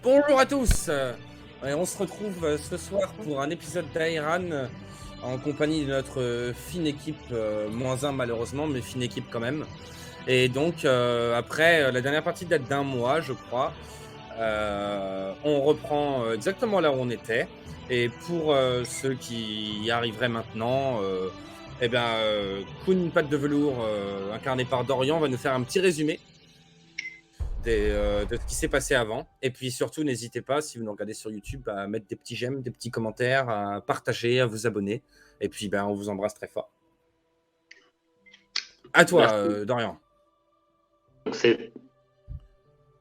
Bonjour à tous. On se retrouve ce soir pour un épisode d'Airan en compagnie de notre fine équipe, -1 malheureusement, mais fine équipe quand même. Et donc, après la dernière partie date d'un mois, je crois, on reprend exactement là où on était. Et pour ceux qui y arriveraient maintenant, Kun Patte de Velours, incarné par Dorian, va nous faire un petit résumé de ce qui s'est passé avant. Et puis surtout, n'hésitez pas, si vous nous regardez sur YouTube, à mettre des petits j'aime, des petits commentaires, à partager, à vous abonner. Et puis, on vous embrasse très fort. À toi, Dorian. Donc c'est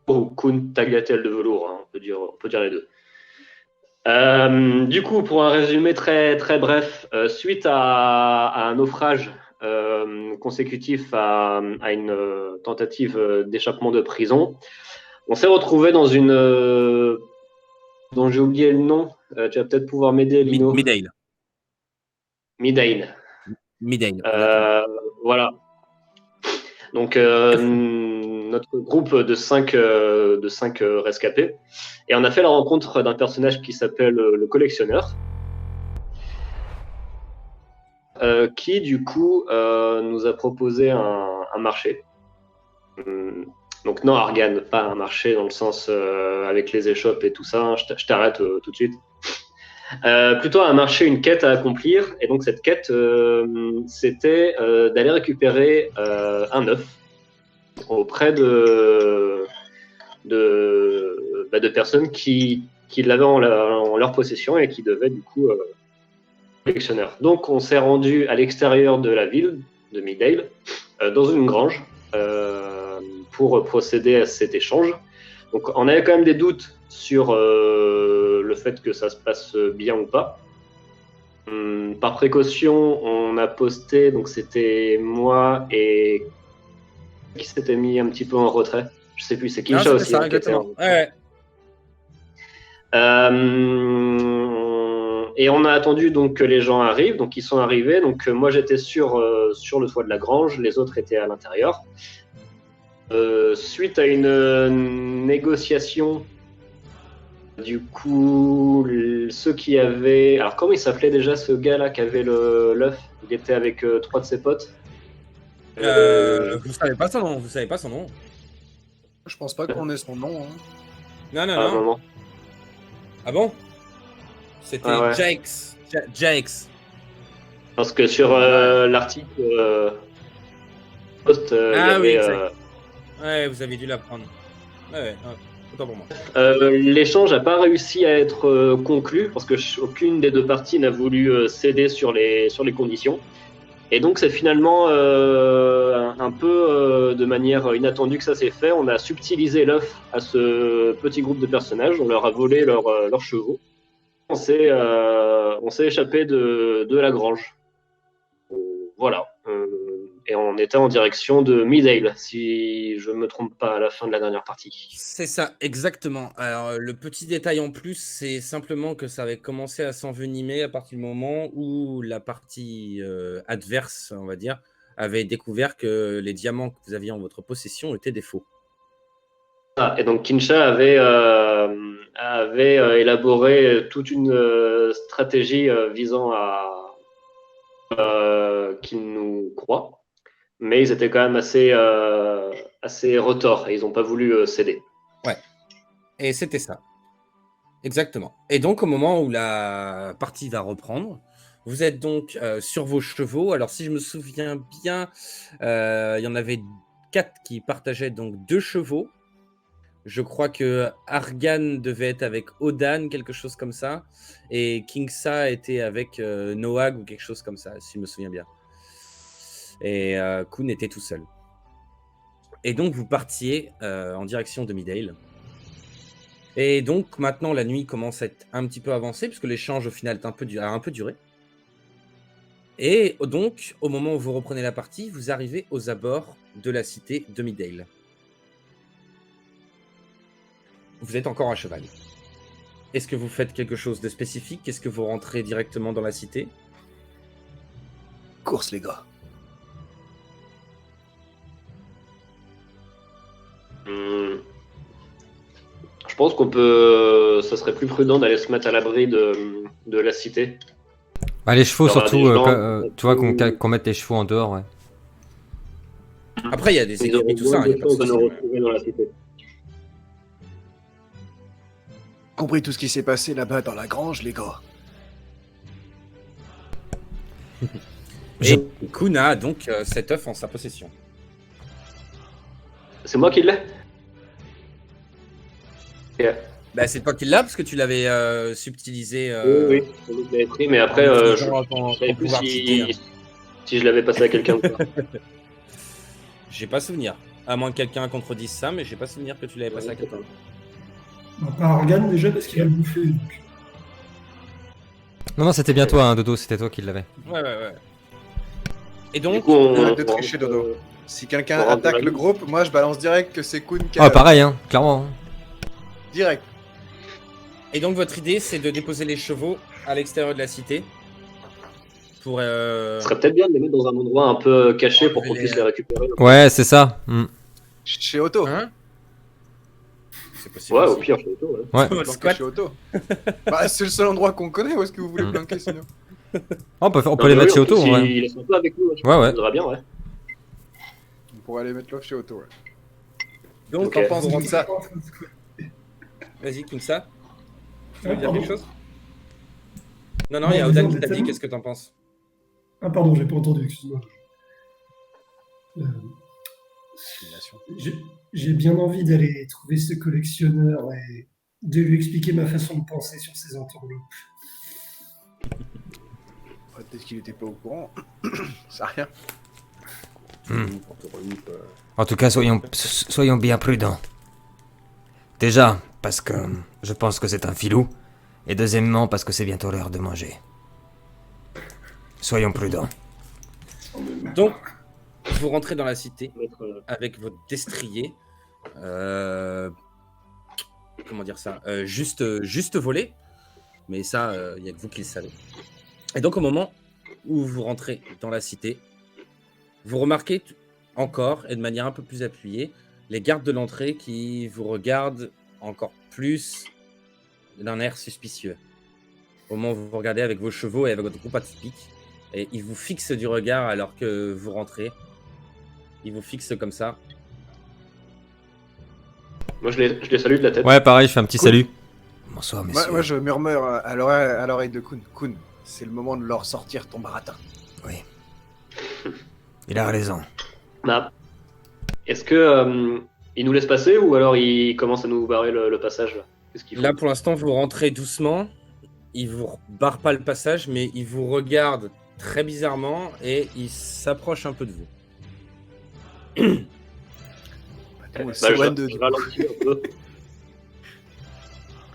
Kun Tagliatelle de Velours, hein, on peut dire les deux. Du coup, pour un résumé très, très bref, suite à un naufrage consécutif à une tentative d'échappement de prison, on s'est retrouvé dans une... dont j'ai oublié le nom. Tu vas peut-être pouvoir m'aider, Lino. Midale. Midale. Voilà. Donc, notre groupe de 5 rescapés. Et on a fait la rencontre d'un personnage qui s'appelle le collectionneur. Qui, du coup, nous a proposé un marché. Donc, non, Argan, pas un marché dans le sens avec les échoppes et tout ça. Hein, je t'arrête tout de suite. Plutôt un marché, une quête à accomplir. Et donc, cette quête, c'était d'aller récupérer un œuf auprès de personnes qui l'avaient en leur possession et qui devaient, du coup, collectionneur. Donc, on s'est rendu à l'extérieur de la ville de Midale, dans une grange, pour procéder à cet échange. Donc, on avait quand même des doutes sur le fait que ça se passe bien ou pas. Par précaution, on a posté, donc c'était moi et qui s'était mis un petit peu en retrait. Je sais plus, c'est Kincha aussi. Ça, exactement. Ouais. Et on a attendu donc que les gens arrivent, donc ils sont arrivés. Donc moi j'étais sur le toit de la grange, les autres étaient à l'intérieur. Suite à une négociation, du coup ceux qui avaient, alors comment il s'appelait déjà ce gars là qui avait l'œuf? Il était avec 3 de ses potes. Vous savez pas son nom. Je pense pas qu'on ait son nom. Hein. Non. Ah bon? C'était ouais. Jax. Parce que sur l'article post, il y avait... Ouais, vous avez dû l'apprendre. Ouais, autant pour moi. L'échange n'a pas réussi à être conclu parce que aucune des deux parties n'a voulu céder sur les conditions. Et donc c'est finalement un peu de manière inattendue que ça s'est fait. On a subtilisé l'œuf à ce petit groupe de personnages. On leur a volé leurs chevaux. On s'est échappé de la grange. Voilà. Et on était en direction de Midale, si je ne me trompe pas, à la fin de la dernière partie. C'est ça, exactement. Alors, le petit détail en plus, c'est simplement que ça avait commencé à s'envenimer à partir du moment où la partie adverse, on va dire, avait découvert que les diamants que vous aviez en votre possession étaient des faux. Ah, et donc Kincha avait élaboré toute une stratégie visant à qu'ils nous croient, mais ils étaient quand même assez retors et ils n'ont pas voulu céder. Ouais, et c'était ça. Exactement. Et donc, au moment où la partie va reprendre, vous êtes donc sur vos chevaux. Alors, si je me souviens bien, il y en avait 4 qui partageaient donc 2 chevaux. Je crois que Argan devait être avec Odan, quelque chose comme ça. Et Kingsa était avec Noag ou quelque chose comme ça, si je me souviens bien. Et Kun était tout seul. Et donc, vous partiez en direction de Midale. Et donc, maintenant, la nuit commence à être un petit peu avancée, puisque l'échange, au final, a un peu duré. Et donc, au moment où vous reprenez la partie, vous arrivez aux abords de la cité de Midale. Vous êtes encore à cheval. Est-ce que vous faites quelque chose de spécifique? Est-ce que vous rentrez directement dans la cité? Course, les gars. Je pense qu'on peut. Ça serait plus prudent d'aller se mettre à l'abri de la cité. Bah, les chevaux, Il y aura surtout, des gens, tu vois, qu'on mette les chevaux en dehors, ouais. Après, il y a des Ils auront écuries, tout moins ça, il n'y de a pas de chances de souci. nous Mais... retrouver dans la cité. Compris tout ce qui s'est passé là-bas dans la grange, les gars. Je- Et Kun a donc cet œuf en sa possession. C'est moi qui l'ai. Ok. Bah, c'est toi qui l'as parce que tu l'avais subtilisé. Oui, oui, je l'avais pris, mais après, en je utilisant ton ne savais plus pouvoir cheaté, hein. si je l'avais passé à quelqu'un ou pas. J'ai pas souvenir. À moins que quelqu'un contredise ça, mais j'ai pas souvenir que tu l'avais passé à quelqu'un. Bah, pas Argan déjà parce qu'il va le bouffer. Donc. Non, c'était bien toi, hein, Dodo, c'était toi qui l'avais. Ouais. Et Du donc, coup, Arrête de tricher, Dodo. Si quelqu'un on rentre dans attaque la le nuit. groupe, moi je balance direct que c'est Kun qui Ah, pareil, hein, clairement. Direct. et donc votre idée, c'est de déposer les chevaux à l'extérieur de la cité pour. Ce serait peut-être bien de les mettre dans un endroit un peu caché pour qu'on puisse les récupérer. Ouais, c'est ça. Chez Otto. Hein C'est possible. Ouais, au aussi. pire, chez Otto, ouais. Ouais. Planquer Squat. chez Otto. Bah, c'est le seul endroit qu'on connaît. Où est-ce que vous voulez planquer sinon? On peut Non, les mais mettre oui, chez en Otto, plus, en vrai. Ils sont pas avec nous. Je Ouais, pense ouais. que ça voudra bien, ouais. On pourrait aller mettre l'offre chez Otto. Ouais. Donc, Ok. qu'en pense Vous Kunsa? rentrez- Vas-y, Kunsa. Tu veux Ah, dire pardon. quelque chose? Non, il y Non, a vas-y, Odan on qui est t'a dit. tellement- Qu'est-ce que t'en penses? Ah pardon, j'ai pas entendu, excuse-moi. J'ai j'ai bien envie d'aller trouver ce collectionneur et de lui expliquer ma façon de penser sur ces entourloupes. Peut-être qu'il était pas au courant. Ça rien. En tout cas, soyons bien prudents. Déjà, parce que je pense que c'est un filou. Et deuxièmement, parce que c'est bientôt l'heure de manger. Soyons prudents. Donc, vous rentrez dans la cité Mettre, avec votre destrier. Comment dire ça? Juste volé. Mais ça, il n'y a que vous qui le savez. Et donc, au moment où vous rentrez dans la cité, vous remarquez encore, et de manière un peu plus appuyée, les gardes de l'entrée qui vous regardent encore plus d'un air suspicieux. Au moment où vous regardez avec vos chevaux et avec votre groupe atypique, et ils vous fixent du regard alors que vous rentrez. Ils vous fixent comme ça. Moi, je les salue de la tête. Ouais, pareil, je fais un petit Cool. salut. Bonsoir, messieurs. Moi, je murmure à l'oreille de Kun. Kun, c'est le moment de leur sortir ton baratin. Oui. Il a raison. Bah, est-ce que ils nous laissent passer ou alors ils commencent à nous barrer le passage là? Qu'est-ce qu'ils font? Là, pour l'instant, vous rentrez doucement. Ils vous barrent pas le passage, mais ils vous regardent très bizarrement et ils s'approchent un peu de vous. On Bah, s'éloigne je ralentis un peu.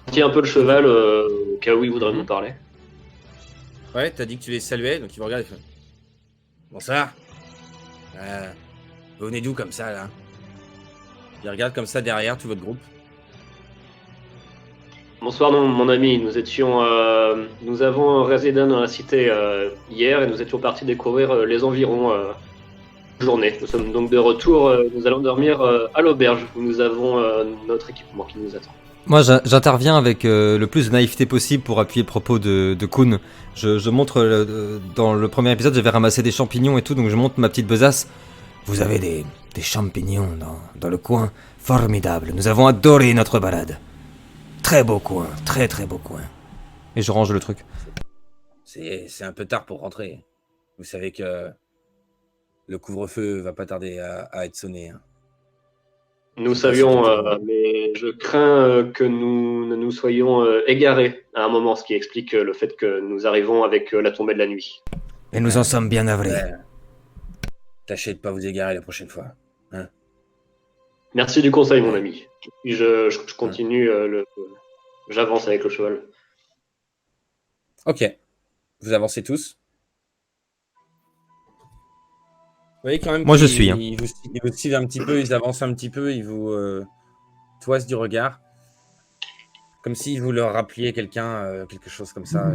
Je ralentis un peu le cheval au cas où il voudrait nous parler. Ouais, t'as dit que tu les saluais, donc ils vous regardent et font bonsoir. Vous venez d'où comme ça, là? Ils regardent comme ça derrière tout votre groupe. Bonsoir, mon ami. Nous avons résidé dans la cité hier et nous étions partis découvrir les environs journée. Nous sommes donc de retour. Nous allons dormir à l'auberge où nous avons notre équipement qui nous attend. Moi, j'interviens avec le plus de naïveté possible pour appuyer le propos de Kun. Je montre, dans le premier épisode, j'avais ramassé des champignons et tout, donc je montre ma petite besace. Vous avez des champignons dans le coin. Formidable. Nous avons adoré notre balade. Très beau coin. Très très beau coin. Et je range le truc. C'est un peu tard pour rentrer. Vous savez que le couvre-feu va pas tarder à être sonné, hein. Nous savions, mais je crains que nous ne nous soyons égarés à un moment, ce qui explique le fait que nous arrivons avec la tombée de la nuit. Et nous en sommes bien navrés. Ouais. Tâchez de pas vous égarer la prochaine fois. Merci du conseil, mon ami. Puis je continue, j'avance avec le cheval. Ok. Vous avancez tous. Vous voyez quand même Moi, je qu'ils- suis, hein. Ils vous suivent un petit peu, ils avancent un petit peu, ils vous toisent du regard. Comme si vous leur rappeliez quelqu'un, quelque chose comme ça.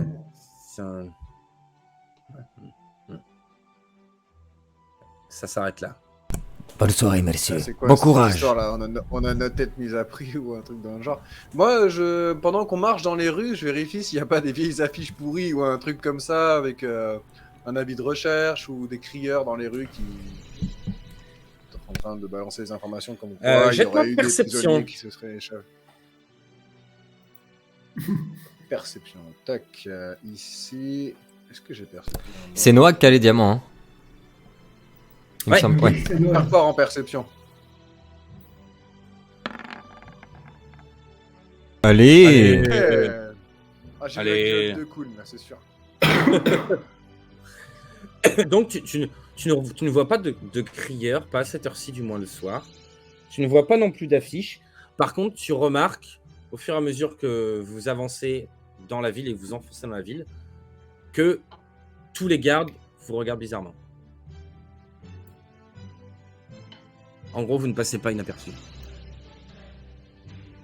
C'est un- Ça s'arrête là. Bonne soirée, messieurs. C'est quoi Bon cette courage. histoire, là on a notre tête mise à prix ou un truc dans le genre. Moi, pendant qu'on marche dans les rues, je vérifie s'il n'y a pas des vieilles affiches pourries ou un truc comme ça avec un avis de recherche ou des crieurs dans les rues qui sont en train de balancer des informations comme quoi il y jette-moi aurait eu des perception. prisonniers qui se seraient échappés. Perception. Tac, ici. Est-ce que j'ai perception? C'est Noah qui a les diamants. Hein. Il me Ouais. semble, ouais. C'est Noël. Pas fort en perception. Allez. Ah, j'ai Allez. le de cool, là, c'est sûr. Donc, tu ne vois pas de crieurs, pas à cette heure-ci, du moins le soir. Tu ne vois pas non plus d'affiches. Par contre, tu remarques, au fur et à mesure que vous avancez dans la ville et que vous enfoncez dans la ville, que tous les gardes vous regardent bizarrement. En gros, vous ne passez pas inaperçu.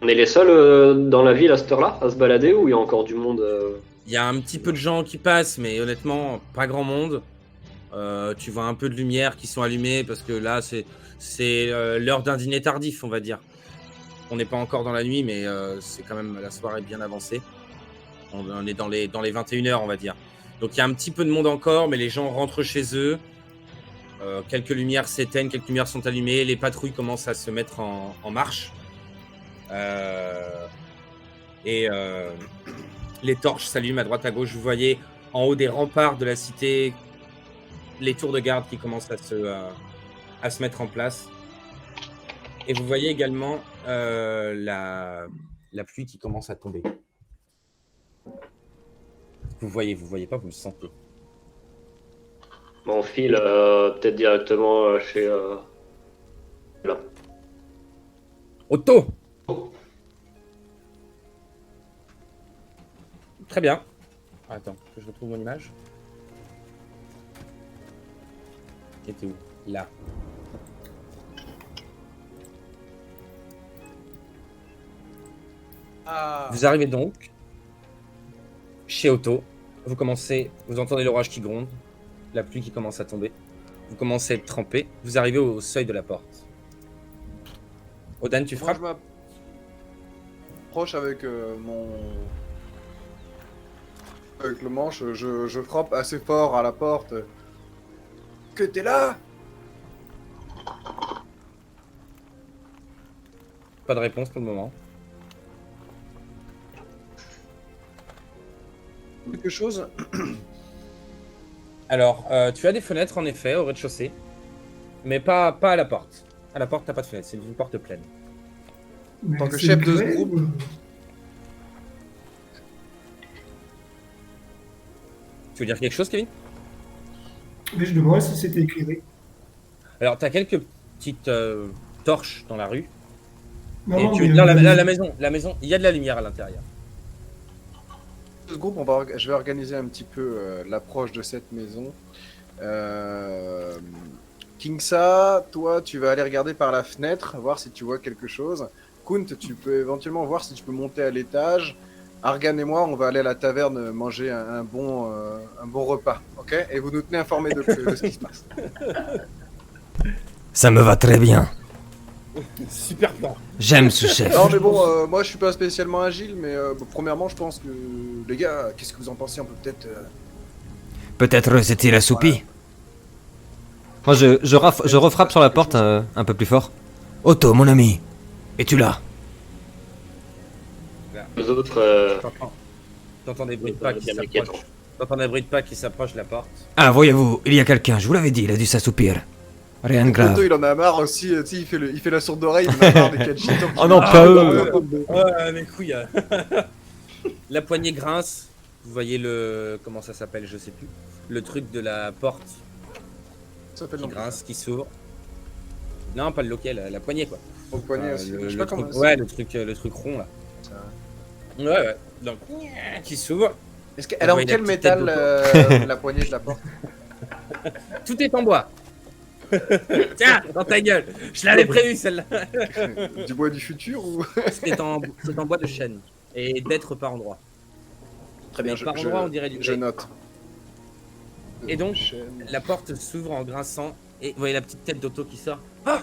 On est les seuls dans la ville à cette heure-là, à se balader, ou il y a encore du monde Il y a un petit peu de gens qui passent, mais honnêtement, pas grand monde. Tu vois un peu de lumière qui sont allumées parce que là, c'est l'heure d'un dîner tardif, on va dire. On n'est pas encore dans la nuit, mais c'est quand même la soirée bien avancée. On est dans les 21h, on va dire. Donc il y a un petit peu de monde encore, mais les gens rentrent chez eux. Quelques lumières s'éteignent, quelques lumières sont allumées. Les patrouilles commencent à se mettre en marche. Et les torches s'allument à droite à gauche. Vous voyez en haut des remparts de la cité les tours de garde qui commencent à se mettre en place. Et vous voyez également la pluie qui commence à tomber. Vous voyez pas, vous le sentez. On file peut-être directement chez... là. Otto! Très bien. Attends, que je retrouve mon image. Elle était où? Là. Ah. Vous arrivez donc chez Otto. Vous entendez l'orage qui gronde, la pluie qui commence à tomber. Vous commencez à être trempé. Vous arrivez au seuil de la porte. Odan, tu Moi, frappes? je m'approche avec avec le manche, je frappe assez fort à la porte. Que t'es là? Pas de réponse pour le moment. Quelque chose? Alors, tu as des fenêtres en effet au rez-de-chaussée, mais pas à la porte. À la porte, t'as pas de fenêtre, c'est une porte pleine. Mais tant que c'est chef de ce éclairé, groupe. ou- Tu veux dire quelque chose, Kevin? Mais je demandais si c'était éclairé. Alors, t'as quelques petites torches dans la rue. Non, Et non, tu veux mais, dire la maison, il y a de la lumière à l'intérieur. Ce groupe, je vais organiser un petit peu l'approche de cette maison. Kingsa, toi, tu vas aller regarder par la fenêtre, voir si tu vois quelque chose. Kunt, tu peux éventuellement voir si tu peux monter à l'étage. Argan et moi, on va aller à la taverne manger un bon repas, ok? Et vous nous tenez informés de ce qui se passe. Ça me va très bien. Super plan. J'aime ce chef. Non mais bon, moi je suis pas spécialement agile, mais premièrement je pense que les gars, qu'est-ce que vous en pensez? On peut peut-être... Peut-être s'est-il assoupi. Moi, je refrappe sur la porte un peu plus fort. Otto, mon ami, es-tu là? Les autres... T'entends des bruits de pas qui bien s'approchent. inquiétant. T'entends des bruits de pas qui s'approchent de la porte. Ah, voyez-vous, il y a quelqu'un, je vous l'avais dit, il a dû s'assoupir. Rien de Otto grave. il en a marre aussi, tu sais, il fait la sourde oreille, il en a marre des catchitons. Oh non, pas eux. Ouais, mes couilles. La poignée grince. Vous voyez le... Comment ça s'appelle? Je sais plus. Le truc de la porte Ça s'appelle qui grince, qui s'ouvre. Non, pas le loquet, la poignée quoi. Au poignet aussi. Le Je sais pas comment truc, c'est. ouais, le truc rond là. Ça. Ouais. Donc, qui s'ouvre. Est-ce qu'elle est en voyez la quel petite métal tête la poignée de la porte? Tout est en bois. Tiens, dans ta gueule. Je l'avais prévu celle-là. Du bois du futur ou... C'est en bois de chêne. Et d'être par endroit. Très bien, Mais par endroit, on dirait du je note. Et donc, Chaîne. la porte s'ouvre en grinçant Et vous voyez la petite tête d'Otto qui sort. Ah,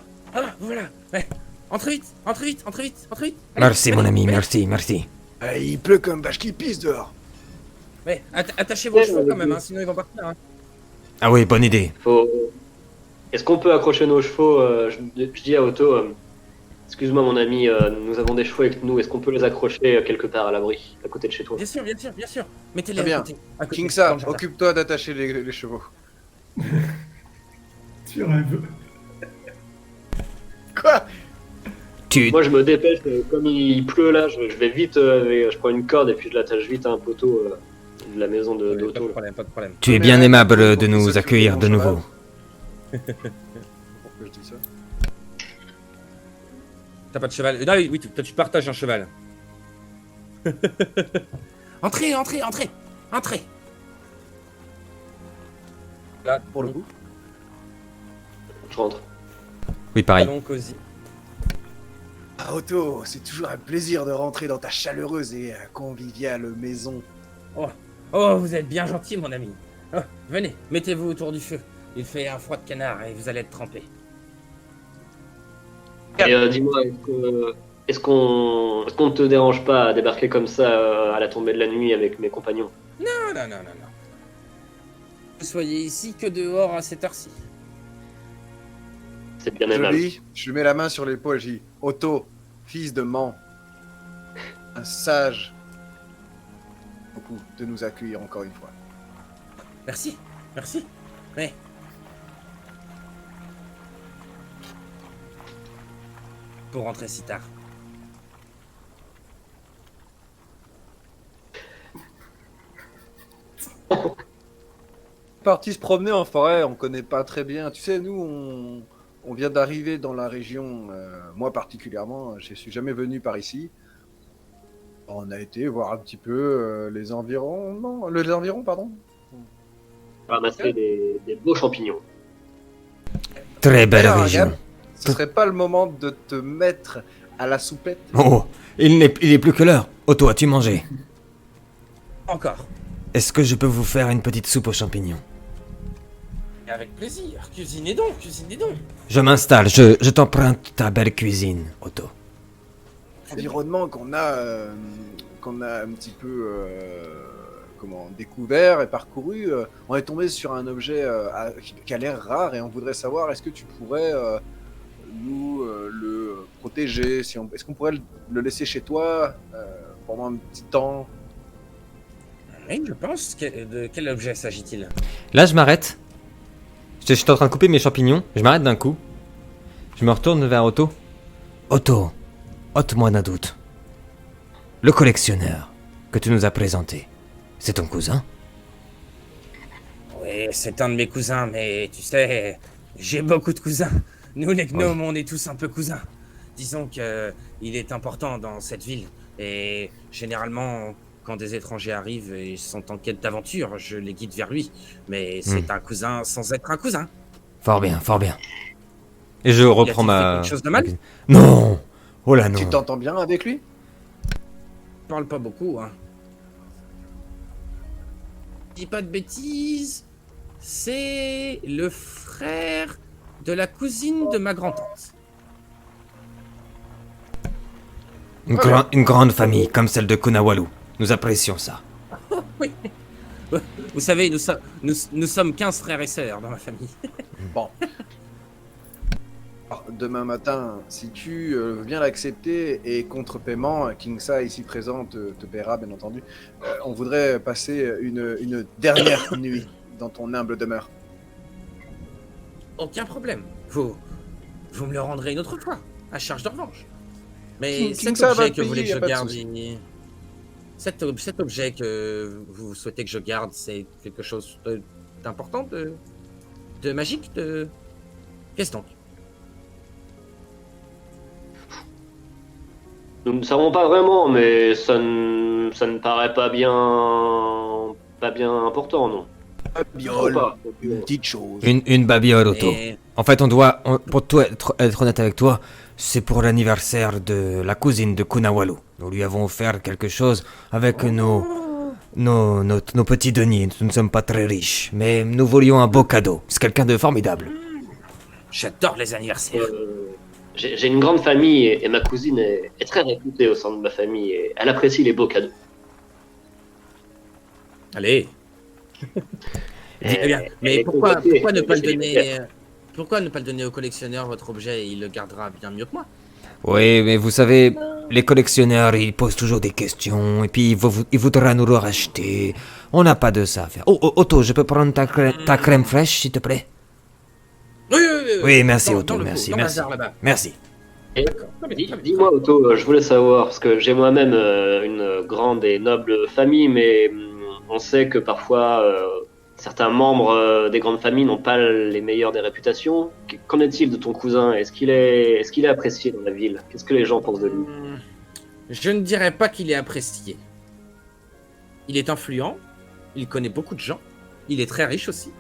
voilà. Ouais. Entrez vite. Allez, Merci, mon allez, ami, allez. merci. Il pleut comme vache qui pisse dehors. Ouais, attachez vos chevaux quand même, hein, sinon ils vont partir. Hein. Ah oui, bonne idée. Est-ce qu'on peut accrocher nos chevaux je dis à Otto, excuse-moi mon ami, nous avons des chevaux avec nous, est-ce qu'on peut les accrocher quelque part à l'abri, à côté de chez toi? Bien sûr. Mettez-les Très bien. à côté. Kingsa, dans le jardin. occupe-toi d'attacher les chevaux. Tu rêves. Quoi? Moi je me dépêche, comme il pleut là, je vais vite, je prends une corde et puis je l'attache vite à un poteau de la maison Pas de d'Otto. problème. Tu es bien aimable de nous accueillir de nouveau. Pourquoi je dis ça? T'as pas de cheval. Non, oui, toi tu partages un cheval. Entrez. Là, Pour le coup. Je rentre. Oui, pareil. Salon cosy. Ah, Otto, c'est toujours un plaisir de rentrer dans ta chaleureuse et conviviale maison. Oh, vous êtes bien gentil, mon ami. Oh, venez, mettez-vous autour du feu. Il fait un froid de canard et vous allez être trempés. Et dis-moi, est-ce qu'on ne te dérange pas à débarquer comme ça à la tombée de la nuit avec mes compagnons? Non. Vous soyez ici que dehors à cette heure-ci. C'est bien aimable. Je lui mets la main sur l'épaule, je dis Otto, fils de Man, un sage. Beaucoup de nous accueillir encore une fois. Merci. Ouais. Pour rentrer si tard. Parti se promener en forêt, on connaît pas très bien. Tu sais, nous, on vient d'arriver dans la région, moi particulièrement, je suis jamais venu par ici. On a été voir un petit peu les environs, pardon. Ramasser des beaux champignons. Très belle Alors, région. regarde, ce serait pas le moment de te mettre à la soupette? Oh, il est plus que l'heure. Otto, as-tu mangé? Encore. Est-ce que je peux vous faire une petite soupe aux champignons? Avec plaisir. Cuisinez donc. Je m'installe, je t'emprunte ta belle cuisine, Otto. L'environnement qu'on a un petit peu découvert et parcouru, on est tombé sur un objet qui a l'air rare et on voudrait savoir est-ce que tu pourrais nous le protéger, est-ce qu'on pourrait le laisser chez toi pendant un petit temps? Oui, je pense. De quel objet s'agit-il? Là, je m'arrête. Je suis en train de couper mes champignons. Je m'arrête d'un coup. Je me retourne vers Otto. Otto, ôte-moi d'un doute. Le collectionneur que tu nous as présenté, c'est ton cousin? Oui, c'est un de mes cousins, mais tu sais, j'ai beaucoup de cousins. Nous, les gnomes, on est tous un peu cousins. Disons que il est important dans cette ville. Et généralement, quand des étrangers arrivent et sont en quête d'aventure, je les guide vers lui. Mais c'est un cousin sans être un cousin. Fort bien. Et je reprends fait ma... quelque chose de mal? Non. Oh là non. Tu t'entends bien avec lui? Je parle pas beaucoup, hein. Je dis pas de bêtises. C'est le frère de la cousine de ma grand-tante. Une grande famille comme celle de Kunawalu. Nous apprécions ça. Oui. Vous savez, nous sommes 15 frères et sœurs dans ma famille. Bon. Alors, demain matin, si tu veux bien l'accepter et contre paiement, Kingsa ici présent te paiera bien entendu. On voudrait passer une dernière nuit dans ton humble demeure. Aucun problème. Vous me le rendrez une autre fois, à charge de revanche. Mais cet Kingsa va objet te que vous voulez payer, que je y a pas de garde, souci. cet objet que vous souhaitez que je garde, c'est quelque chose d'important, de magique, Qu'est-ce donc? Nous ne savons pas vraiment, mais ça ne paraît pas bien important, non? Biole, Pas. une petite chose. Une babiole, Otto. Et- En fait, pour toi être honnête avec toi, c'est pour l'anniversaire de la cousine de Kunawalu. Nous lui avons offert quelque chose avec nos petits deniers. Nous ne sommes pas très riches, mais nous voulions un beau cadeau. C'est quelqu'un de formidable. J'adore les anniversaires. J'ai une grande famille et ma cousine est très réputée au sein de ma famille et elle apprécie les beaux cadeaux. Allez. Eh bien, mais pourquoi ne pas le donner pourquoi ne pas le donner au collectionneur, votre objet, et il le gardera bien mieux que moi? Oui, mais vous savez, les collectionneurs, ils posent toujours des questions, et puis ils voudraient nous le racheter. On n'a pas de ça à faire. Oh, Otto, je peux prendre ta crème fraîche, s'il te plaît? Oui. Oui, merci, Dans Otto, le merci, pot, dans merci. le bazar, là-bas. Merci. Et D'accord. Très bien, très bien. dis-moi, Otto, je voulais savoir, parce que j'ai moi-même une grande et noble famille, mais on sait que parfois certains membres des grandes familles n'ont pas les meilleures des réputations. Qu'en est-il de ton cousin? Est-ce qu'il est apprécié dans la ville? Qu'est-ce que les gens pensent de lui? Je ne dirais pas qu'il est apprécié. Il est influent, il connaît beaucoup de gens, il est très riche aussi.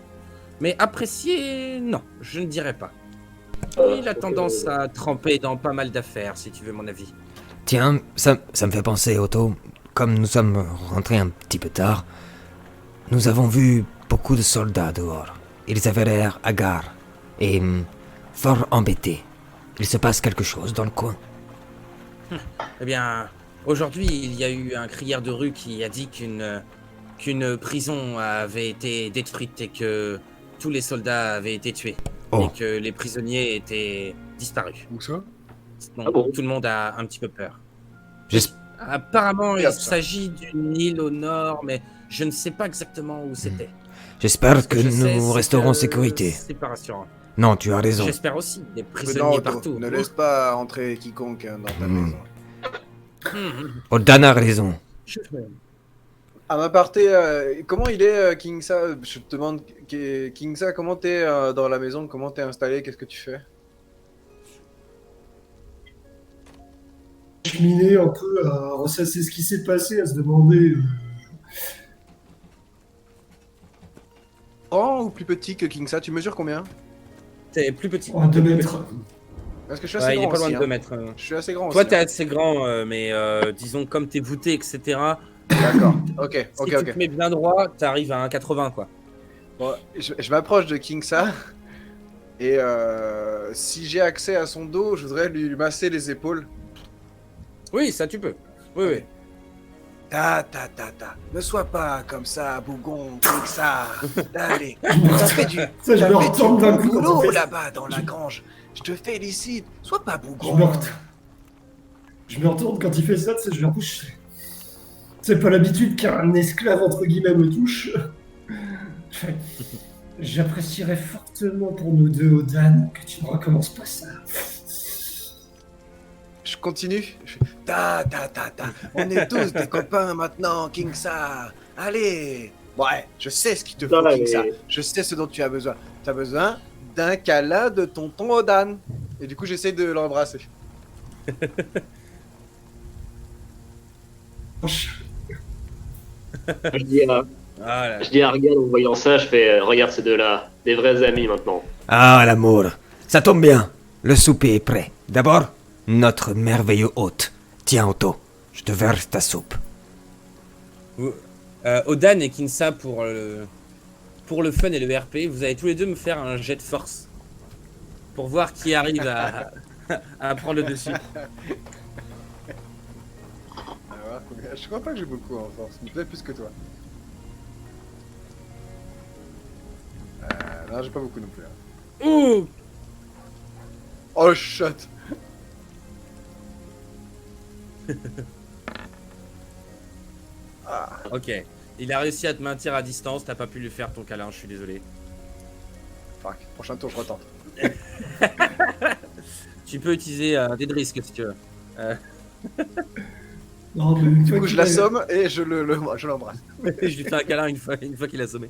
Mais apprécié, non, je ne dirais pas. Il a tendance à tremper dans pas mal d'affaires, si tu veux mon avis. Tiens, ça me fait penser, Otto, comme nous sommes rentrés un petit peu tard, nous avons vu beaucoup de soldats dehors. Ils avaient l'air hagards et fort embêtés. Il se passe quelque chose dans le coin. Eh bien, aujourd'hui, il y a eu un crieur de rue qui a dit qu'une prison avait été détruite et que tous les soldats avaient été tués. Oh. Et que les prisonniers étaient disparus. Où ça? Donc, Ah bon? tout le monde a un petit peu peur. J'es- Apparemment, il Regarde ça. s'agit d'une île au nord, mais je ne sais pas exactement où c'était. J'espère Ce que je sais, nous c'est resterons en que sécurité. C'est pas rassurant. Non, tu as raison. J'espère aussi. Des Non, prisonniers Otto, partout. ne laisse pas entrer quiconque dans ta maison. Odan a raison. À ma parté, comment il est, Kingsa? Je te demande, Kingsa, comment t'es dans la maison? Comment t'es installé? Qu'est-ce que tu fais? Cheminer un peu à ressasser ce qui s'est passé, à se demander. Grand ou plus petit que Kingsa? Tu mesures combien? T'es plus petit. 2 mètres. Parce que je suis assez Ouais, il est grand pas loin aussi. de 2 hein. mètres. Je suis assez grand Toi, aussi. t'es assez grand, mais disons, comme t'es voûté, etc. D'accord. Ok, Si ok, tu ok. te mets bien droit, t'arrives à 1,80 quoi. Bon, je m'approche de Kingsa. Et si j'ai accès à son dos, je voudrais lui masser les épaules. Oui, ça tu peux. Oui. Ta. Ne sois pas comme ça, bougon, Kingsa. Allez, t'as fait du, Ça, je t'as me fait du retourne d'un bon coup quand boulot on fait ça. là-bas dans la grange. Je te félicite. Sois pas Je me bougon. retourne. Je me retourne quand il fait ça, tu sais, je lui repousse. C'est pas l'habitude qu'un esclave, entre guillemets, me touche. J'apprécierais fortement pour nous deux, Odan, que tu ne recommences pas ça. Je continue. Je fais, ta. On est tous des copains maintenant, Kingsa. Allez. Ouais, je sais ce qu'il te faut, Non, là, Kingsa. mais- Je sais ce dont tu as besoin. Tu as besoin d'un câlin de tonton Odan. Et du coup, j'essaie de l'embrasser. Je dis à, Voilà. je dis à Argan en voyant ça, je fais regarde ces deux-là, des vrais amis maintenant. Ah, l'amour. Ça tombe bien. Le souper est prêt. D'abord, notre merveilleux hôte. Tiens, Otto, je te verse ta soupe. Odan et Kinsa pour le fun et le RP, vous allez tous les deux me faire un jet de force. Pour voir qui arrive à prendre le dessus. Alors, je crois pas que j'ai beaucoup en force, mais peut-être plus que toi. Non, j'ai pas beaucoup non plus. hein. Ouh. Oh, shut. Ok. Il a réussi à te maintenir à distance, t'as pas pu lui faire ton câlin, je suis désolé. Fuck, prochain tour, je retente. Tu peux utiliser des risques si tu veux. Non, mais une Du fois coup, je qu'il a- l'assomme et je l'embrasse. Je lui fais un câlin une fois qu'il a assommé.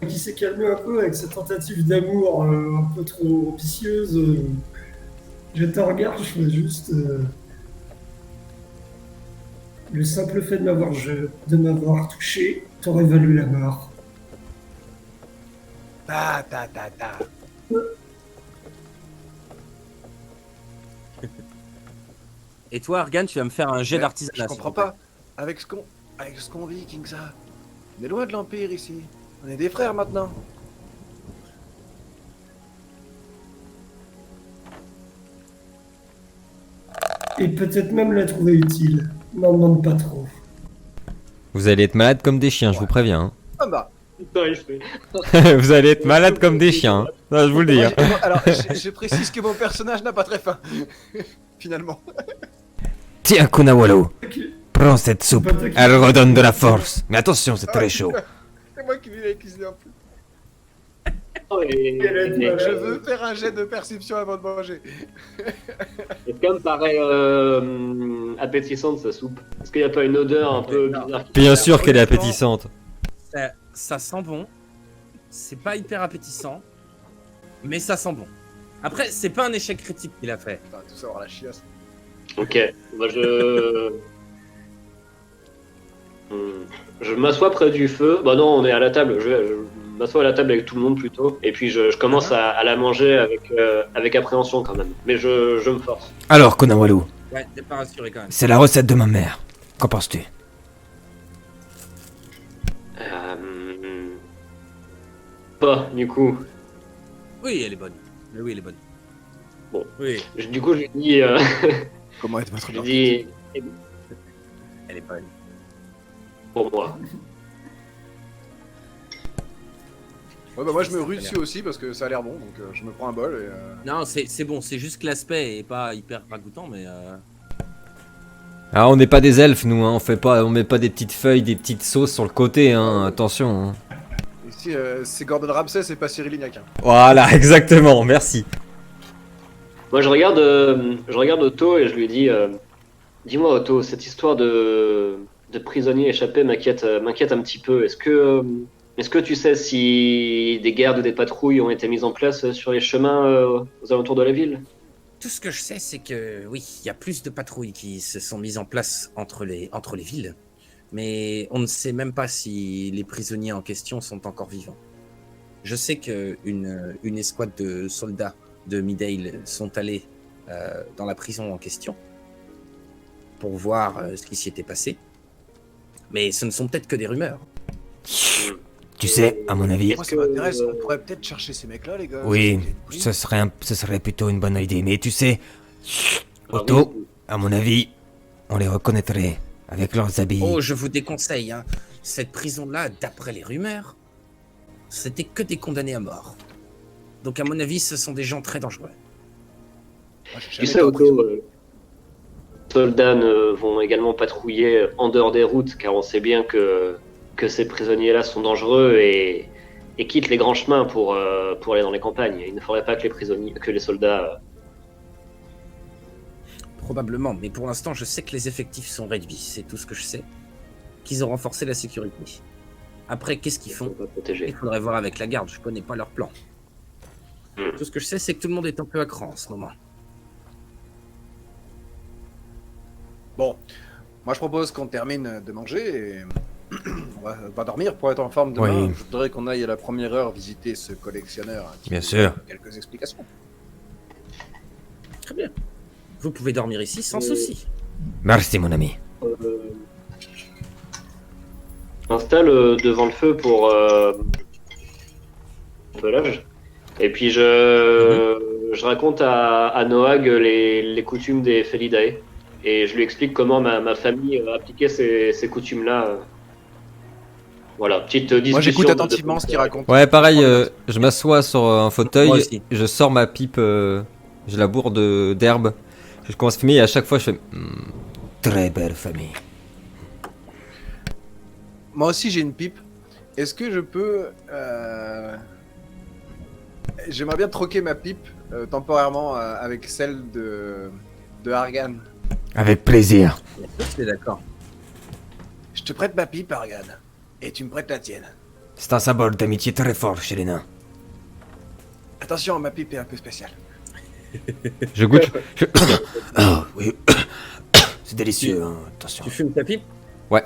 qui s'est calmé un peu avec cette tentative d'amour un peu trop ambitieuse. Je te regarde, je fais juste. Le simple fait de m'avoir touché t'aurait valu la mort. Ta. Et toi, Argan, tu vas me faire un jet Mais d'artisanat. Je s'il comprends te plaît. pas. Avec ce qu'on vit, Kingsa. On est loin de l'Empire ici. On est des frères maintenant. Et peut-être même la trouver utile. N'en demande pas trop. Vous allez être malade comme des chiens, je vous préviens. hein. Ah bah. Putain, il fait- Vous allez être malade comme des chiens. hein. Ça, je vous le dis. Moi, hein. alors, je précise que mon personnage n'a pas très faim. Finalement. Tiens, Kunawalo, prends cette soupe. Pas toi qui- Elle redonne de la force. Mais attention, c'est très chaud. C'est moi qui l'ai cuisiné en plus. Oh, Je veux faire un jet de perception avant de manger. Et comme paraît appétissante sa soupe. Est-ce qu'il n'y a pas une odeur un peu Non. bizarre Bien sûr qu'elle est Honnêtement, appétissante. Ça sent bon. C'est pas hyper appétissant. Mais ça sent bon. Après, c'est pas un échec critique qu'il a fait. Putain, tout ça avoir la chiasse. Ok, bah je m'assois près du feu. Bah non, on est à la table. Je m'assois à la table avec tout le monde plutôt. Et puis je commence à la manger avec appréhension quand même. Mais je me force. Alors, Kunawalo, Ouais, t'es pas rassuré quand même. c'est la recette de ma mère. Qu'en penses-tu? Pas, du coup. Oui, elle est bonne. Mais oui, elle est bonne. Bon. Oui, Du coup, j'ai dit. Comment est votre J'ai dit. elle est bonne. Pour moi. Ouais, bah moi je me rue dessus aussi parce que ça a l'air bon, donc je me prends un bol et. Non, c'est bon, c'est juste que l'aspect est pas hyper ragoûtant, mais Ah, on n'est pas des elfes, nous. Hein. On met pas des petites feuilles, des petites sauces sur le côté. Hein. Attention. Hein. Ici, c'est Gordon Ramsay, c'est pas Cyril Lignac. Hein. Voilà, exactement. Merci. Moi, je regarde Otto et je lui dis dis-moi, Otto, cette histoire de prisonniers échappés m'inquiète un petit peu. Est-ce que tu sais si des gardes ou des patrouilles ont été mises en place sur les chemins aux alentours de la ville? tout ce que je sais, c'est que oui, il y a plus de patrouilles qui se sont mises en place entre les villes. Mais on ne sait même pas si les prisonniers en question sont encore vivants. Je sais qu'une escouade de soldats de Midale sont allés dans la prison en question pour voir ce qui s'y était passé. Mais ce ne sont peut-être que des rumeurs. Tu sais, à mon avis. Moi ça m'intéresse, on pourrait peut-être chercher ces mecs-là, les gars. Oui, Oui. ce serait plutôt une bonne idée. Mais tu sais, Ah Otto, oui. à mon avis, on les reconnaîtrait avec leurs habits. Oh, je vous déconseille, hein. Cette prison-là, d'après les rumeurs, c'était que des condamnés à mort. Donc à mon avis, ce sont des gens très dangereux. Moi, j'ai Tu jamais sais, été en prison. Otto, les soldats vont également patrouiller en dehors des routes, car on sait bien que ces prisonniers-là sont dangereux et quittent les grands chemins pour aller dans les campagnes. Il ne faudrait pas que les soldats... Probablement, mais pour l'instant, je sais que les effectifs sont réduits. C'est tout ce que je sais. Qu'ils ont renforcé la sécurité. Après, qu'est-ce qu'ils font? soient protégés. Il faudrait voir avec la garde, je connais pas leur plan. Tout ce que je sais, c'est que tout le monde est un peu à cran en ce moment. Bon, moi je propose qu'on termine de manger et on va dormir pour être en forme demain. Oui. Je voudrais qu'on aille à la première heure visiter ce collectionneur. Qui Bien nous sûr. donne quelques explications. Très bien. Vous pouvez dormir ici sans souci. Merci, mon ami. Installe devant le feu pour pelage. Et puis je raconte à Noag les coutumes des Felidae. Et je lui explique comment ma famille a appliqué ces coutumes-là. Voilà, petite discussion. Moi j'écoute de attentivement ce qu'il raconte. Ouais, pareil, je m'assois sur un fauteuil, Moi aussi. je sors ma pipe, je la bourre d'herbe, je commence à fumer et à chaque fois je fais très belle famille. Moi aussi j'ai une pipe. Est-ce que je peux... J'aimerais bien troquer ma pipe temporairement avec celle de Argan. Avec plaisir. C'est d'accord. Je te prête ma pipe, Argan. Et tu me prêtes la tienne. C'est un symbole d'amitié très fort chez les nains. Attention, ma pipe est un peu spéciale. Je goûte. Ah oui, c'est délicieux, hein, attention. Tu fumes ta pipe? Ouais.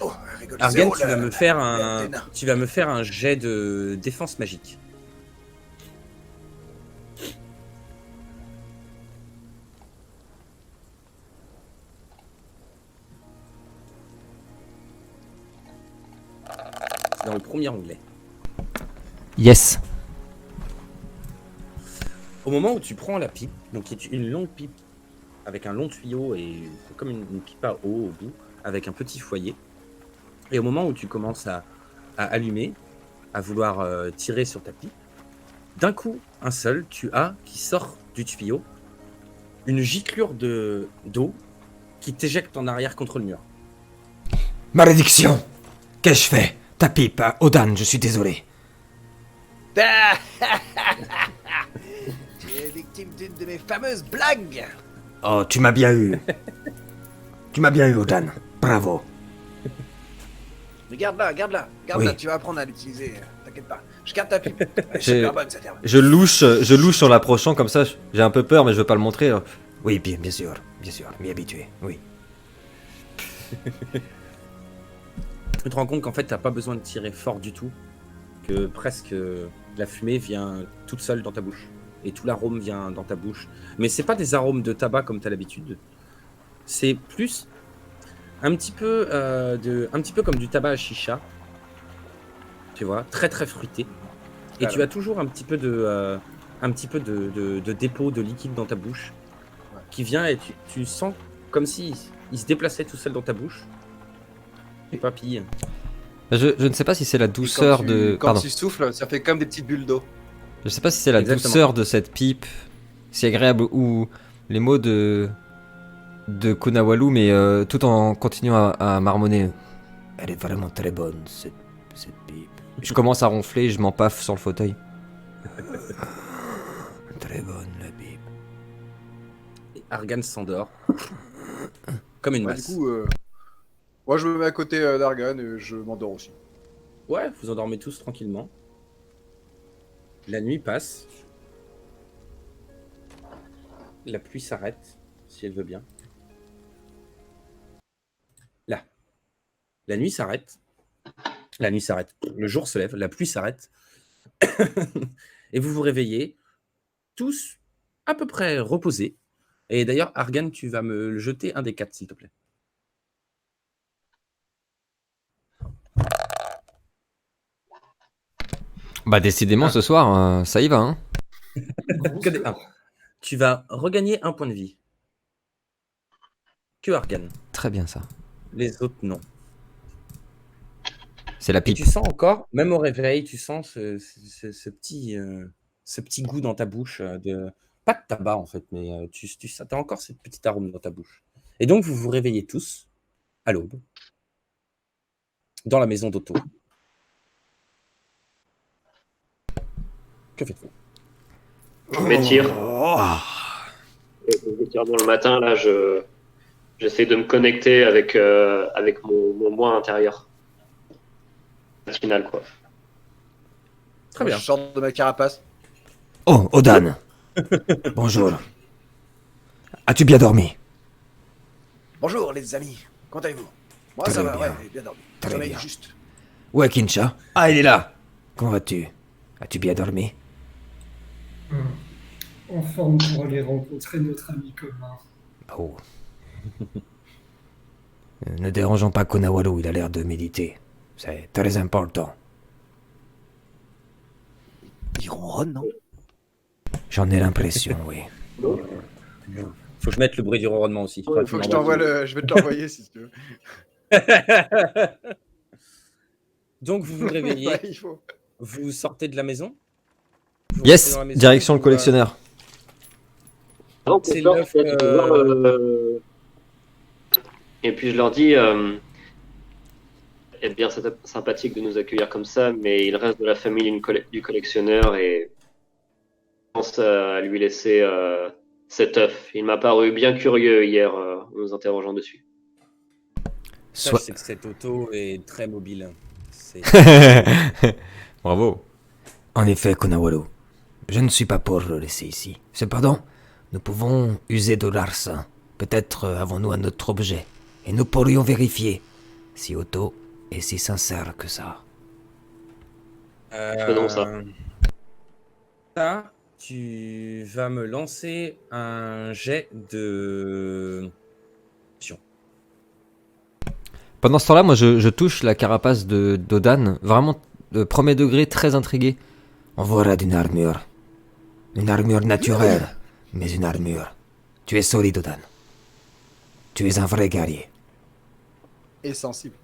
Oh, rigole. Argan, zéro, tu vas la- me faire la- un, la- tu vas me faire un jet de défense magique. C'est dans le premier onglet. Yes. Au moment où tu prends la pipe, donc qui est une longue pipe avec un long tuyau et comme une pipe à eau au bout, avec un petit foyer, et au moment où tu commences à allumer, à vouloir tirer sur ta pipe, d'un coup, un seul, tu as qui sort du tuyau une giclure d'eau qui t'éjecte en arrière contre le mur. Malédiction! Qu'ai-je fait? Ta pipe, Odan, je suis désolé. Tu es victime d'une de mes fameuses blagues. Oh, tu m'as bien eu. Tu m'as bien eu, Odan. Bravo. Mais garde-la, Oui. tu vas apprendre à l'utiliser, t'inquiète pas. Je garde ta pipe. Elle est J'ai- super bonne cette herbe. Je louche en l'approchant comme ça. J'ai un peu peur, mais je veux pas le montrer. Alors. Oui, bien sûr, m'y habituer, oui. Tu te rends compte qu'en fait, t'as pas besoin de tirer fort du tout, que presque la fumée vient toute seule dans ta bouche. Et tout l'arôme vient dans ta bouche. Mais c'est pas des arômes de tabac comme t'as l'habitude. C'est plus un petit peu comme du tabac à chicha. Tu vois, très très fruité. Et Alors. tu as toujours un petit peu de dépôt de liquide dans ta bouche qui vient et tu sens comme si il se déplaçait tout seul dans ta bouche. Et papille. Je ne sais pas si c'est la Et douceur de. Quand Pardon. tu souffles, ça fait comme des petites bulles d'eau. Je sais pas si c'est la Exactement. douceur de cette pipe, si agréable, ou les mots de Kunawalu, mais tout en continuant à marmonner. Elle est vraiment très bonne, cette pipe. Je commence à ronfler et je m'empaffe sur le fauteuil. Très bonne, la pipe. Et Argan s'endort. Comme une Bah, du masse. coup, moi je me mets à côté d'Argan et je m'endors aussi. Ouais, vous endormez tous tranquillement. La nuit passe. La pluie s'arrête, si elle veut bien. Là. La nuit s'arrête. La nuit s'arrête. Le jour se lève, la pluie s'arrête. Et vous vous réveillez, tous à peu près reposés. Et d'ailleurs, Argan, tu vas me jeter un des 4, s'il te plaît. Bah décidément, ce soir, ça y va, hein. Que des 1. Tu vas regagner un point de vie. Que Argan. Très bien ça. Les autres, non. C'est la Et pipe. tu sens encore, même au réveil, tu sens ce petit goût dans ta bouche pas de tabac en fait, mais tu as encore ce petit arôme dans ta bouche. Et donc vous vous réveillez tous à l'aube dans la maison d'Otto. Que faites-vous? Je m'étire. Ah. Je m'étire dans le matin, là, j'essaie de me connecter avec mon moi intérieur. Matinal, quoi. Très bien. Je sors de ma carapace. Oh, Odan. Bonjour. As-tu bien dormi? Bonjour les amis, comment allez-vous? Moi Très ça va, bien. ouais, bien dormi. Très Sommeil bien. juste. Où est Kincha? Ah, il est là. Comment vas-tu? As-tu bien dormi? En forme pour aller rencontrer notre ami commun. Oh. Ne dérangeons pas Kunawalu, il a l'air de méditer. C'est très important. Il ronronne, non? J'en ai l'impression, oui. Faut que je mette le bruit du ronronnement aussi. Faut que je t'envoie je vais te l'envoyer si tu veux. Donc vous vous réveillez, Ouais, il faut. vous sortez de la maison. Vous Yes, rentrez dans la maison, direction le vous, collectionneur. Avant qu'on C'est sorte, l'œuf, peut-être, et puis je leur dis, c'est bien sympathique de nous accueillir comme ça, mais il reste de la famille du collectionneur et je pense à lui laisser cet œuf. Il m'a paru bien curieux hier en nous interrogeant dessus. Sache, c'est que cet auto est très mobile. C'est Bravo. En effet, Kunawalu, je ne suis pas pour le laisser ici. Cependant, nous pouvons user de larcin. Peut-être avons-nous un autre objet. Et nous pourrions vérifier si Otto est si sincère que ça. Faisons ça. Ça, tu vas me lancer un jet de... Pendant ce temps-là, moi, je touche la carapace d'Odan, vraiment premier degré, très intrigué. On verra d'une armure. Une armure naturelle, mais une armure. Tu es solide, Odan. Tu es un vrai guerrier. Et sensible.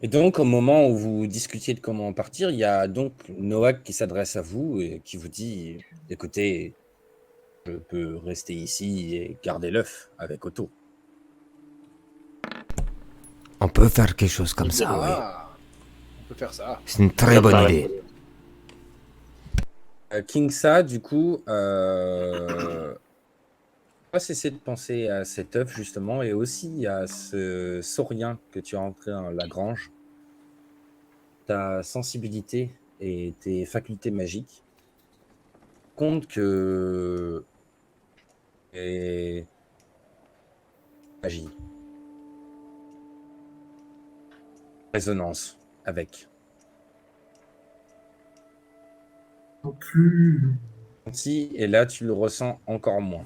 Et donc, au moment où vous discutiez de comment partir, il y a donc Noak qui s'adresse à vous et qui vous dit, écoutez, je peux rester ici et garder l'œuf avec Otto. On peut faire quelque chose comme ça, oui. Ah, on peut faire ça. C'est une très Ça bonne paraît- idée. Kingsa, du coup, va cesser de penser à cet œuf, justement, et aussi à ce saurien que tu as entré dans la grange. Ta sensibilité et tes facultés magiques compte que et magie, résonance avec. Non plus. Si, et là tu le ressens encore moins.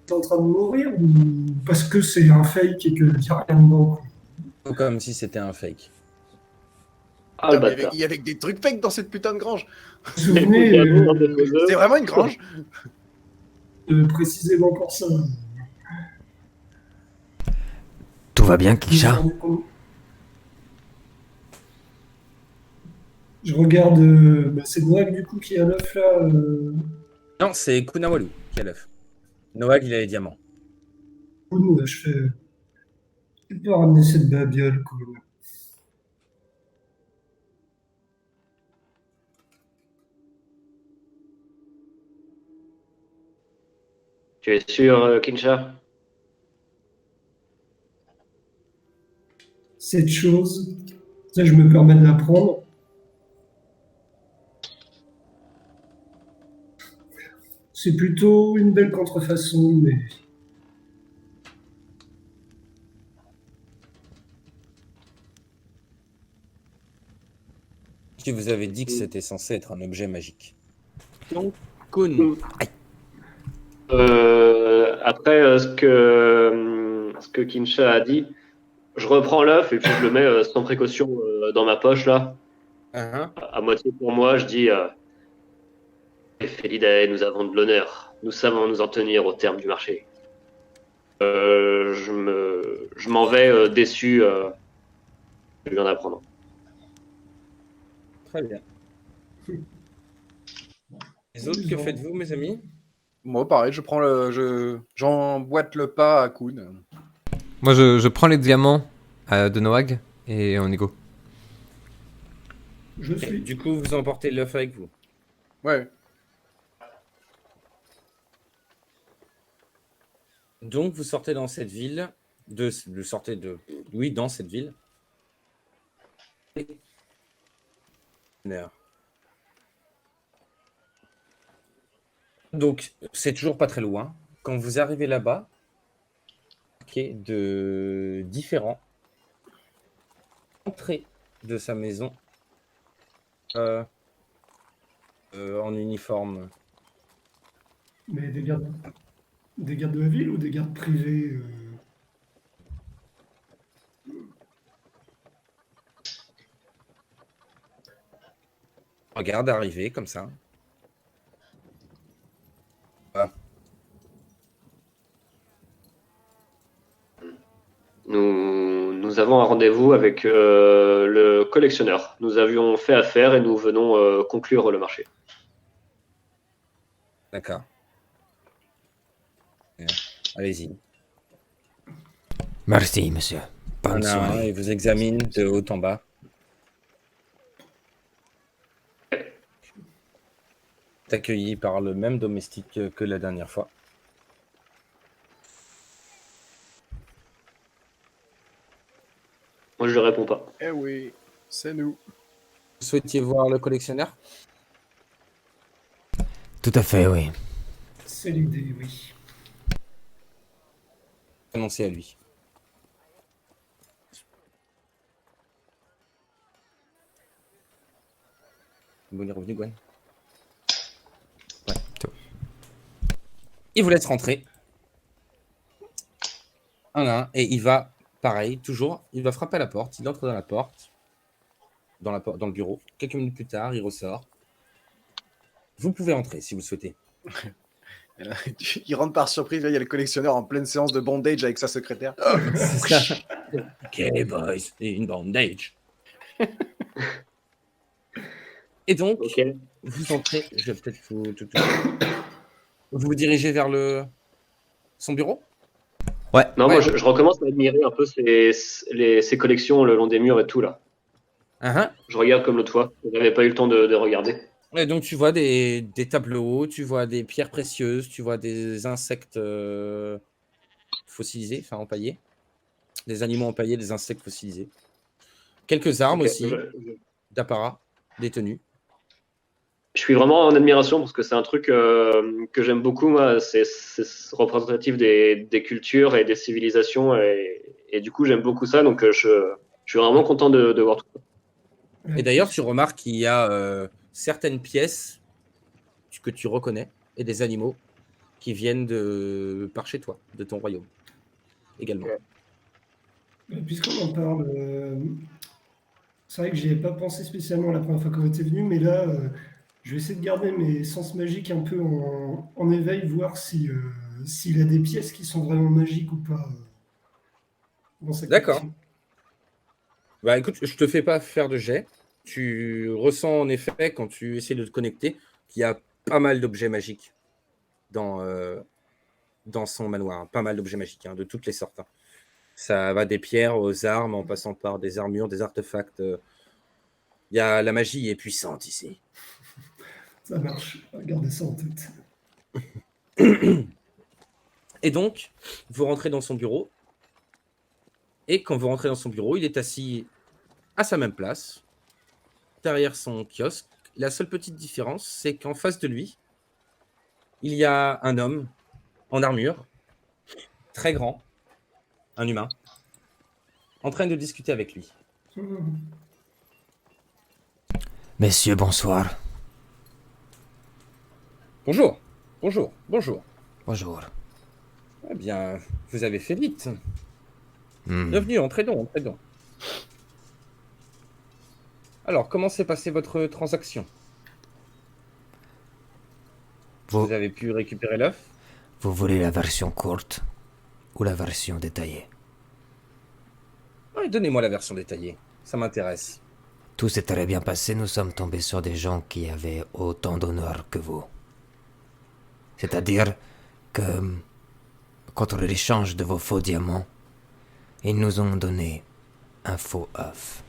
T'es en train de mourir ou parce que c'est un fake et qu'il n'y a rien dedans, quoi. Comme si c'était un fake. Ah, le Putain, mais bâtard. il y avait des trucs fake dans cette putain de grange. Vous vous souvenez C'est vraiment une grange. précisément pour ça. Tout va bien, Je me suis Kisha? rendu compte. Je regarde, c'est Noak du coup qui a l'œuf là. Non, c'est Kunawalu qui a l'œuf. Noag, il a les diamants. Nous, je fais. Tu peux ramener cette babiole, quoi. Tu es sûr, Kinshar? Cette chose, ça je me permets de la prendre. C'est plutôt une belle contrefaçon, mais Je vous avais dit que c'était censé être un objet magique. Donc, Kun. Après ce que Kinsha a dit, je reprends l'œuf et puis je le mets sans précaution dans ma poche là, Hein, à moitié pour moi. Je dis Felidae, nous avons de l'honneur. Nous savons nous en tenir au terme du marché. Je m'en vais déçu. Je viens d'apprendre. très bien. Les autres, que faites-vous, mes amis? Moi, pareil, j'emboîte le pas à Kuhn. Moi, je prends les diamants de Noag et on y go. je suis. Du coup, vous emportez l'œuf avec vous. Ouais. Donc, vous sortez dans cette ville, oui, dans cette ville. Donc, c'est toujours pas très loin. Quand vous arrivez là-bas, de différents entrées de sa maison en uniforme. Mais des gardes de la ville ou des gardes privés Regarde arriver comme ça. Voilà. Nous avons un rendez-vous avec le collectionneur. Nous avions fait affaire et nous venons conclure le marché. D'accord. Allez-y. Merci, monsieur. Bonne Un à un, soirée. et vous examine de haut en bas. Accueilli par le même domestique que la dernière fois. Moi, je ne réponds pas. Eh oui, c'est nous. Vous souhaitiez voir le collectionneur? Tout à fait, oui. c'est l'idée, oui. Annoncez à lui. Bon, il est revenu, Gwen. Ouais. Il vous laisse rentrer. Un à un, et il va, pareil, toujours, il va frapper à la porte. Il entre dans la porte. dans le bureau. Quelques minutes plus tard, il ressort. Vous pouvez entrer si vous le souhaitez. Et là, il rentre par surprise, là, il y a le collectionneur en pleine séance de bondage avec sa secrétaire. C'est ça. Ok, boys, in bondage. Et donc, Ok. vous entrez. Je vais peut-être vous dirigez vers son bureau. Ouais. Non, Ouais. moi je recommence à admirer un peu ces collections le long des murs et tout là. Je regarde comme l'autre fois. Je n'avais pas eu le temps de regarder. Et donc, tu vois des tableaux, tu vois des pierres précieuses, tu vois des insectes fossilisés, enfin empaillés. Des animaux empaillés, des insectes fossilisés. Quelques armes Ok. aussi, d'apparat, des tenues. Je suis vraiment en admiration parce que c'est un truc que j'aime beaucoup, moi. C'est représentatif des cultures et des civilisations. Et du coup, j'aime beaucoup ça. Donc, je suis vraiment content de voir tout ça. Et d'ailleurs, tu remarques qu'il y a certaines pièces que tu reconnais et des animaux qui viennent par chez toi, de ton royaume, également. Puisqu'on en parle, c'est vrai que j'y avais pas pensé spécialement la première fois qu'on était venu, mais là, je vais essayer de garder mes sens magiques un peu en éveil, voir s'il a des pièces qui sont vraiment magiques ou pas dans sa D'accord. collection. Bah écoute, je te fais pas faire de jet. Tu ressens en effet, quand tu essaies de te connecter, qu'il y a pas mal d'objets magiques dans son manoir. Pas mal d'objets magiques, de toutes les sortes. Ça va des pierres aux armes, en passant par des armures, des artefacts. La magie est puissante ici. Ça marche, gardez ça en tête. Et donc, vous rentrez dans son bureau. Et quand vous rentrez dans son bureau, il est assis à sa même place, derrière son kiosque. La seule petite différence, c'est qu'en face de lui, il y a un homme en armure, très grand, un humain, en train de discuter avec lui. Messieurs, bonsoir. Bonjour, bonjour, bonjour. Bonjour. Eh bien, vous avez fait vite. Bienvenue, entrez donc, entrez donc. Alors, comment s'est passée votre transaction? Vous avez pu récupérer l'œuf? Vous voulez la version courte ou la version détaillée? Oui, donnez-moi la version détaillée, ça m'intéresse. Tout s'est très bien passé, nous sommes tombés sur des gens qui avaient autant d'honneur que vous. C'est-à-dire que, contre l'échange de vos faux diamants, ils nous ont donné un faux œuf.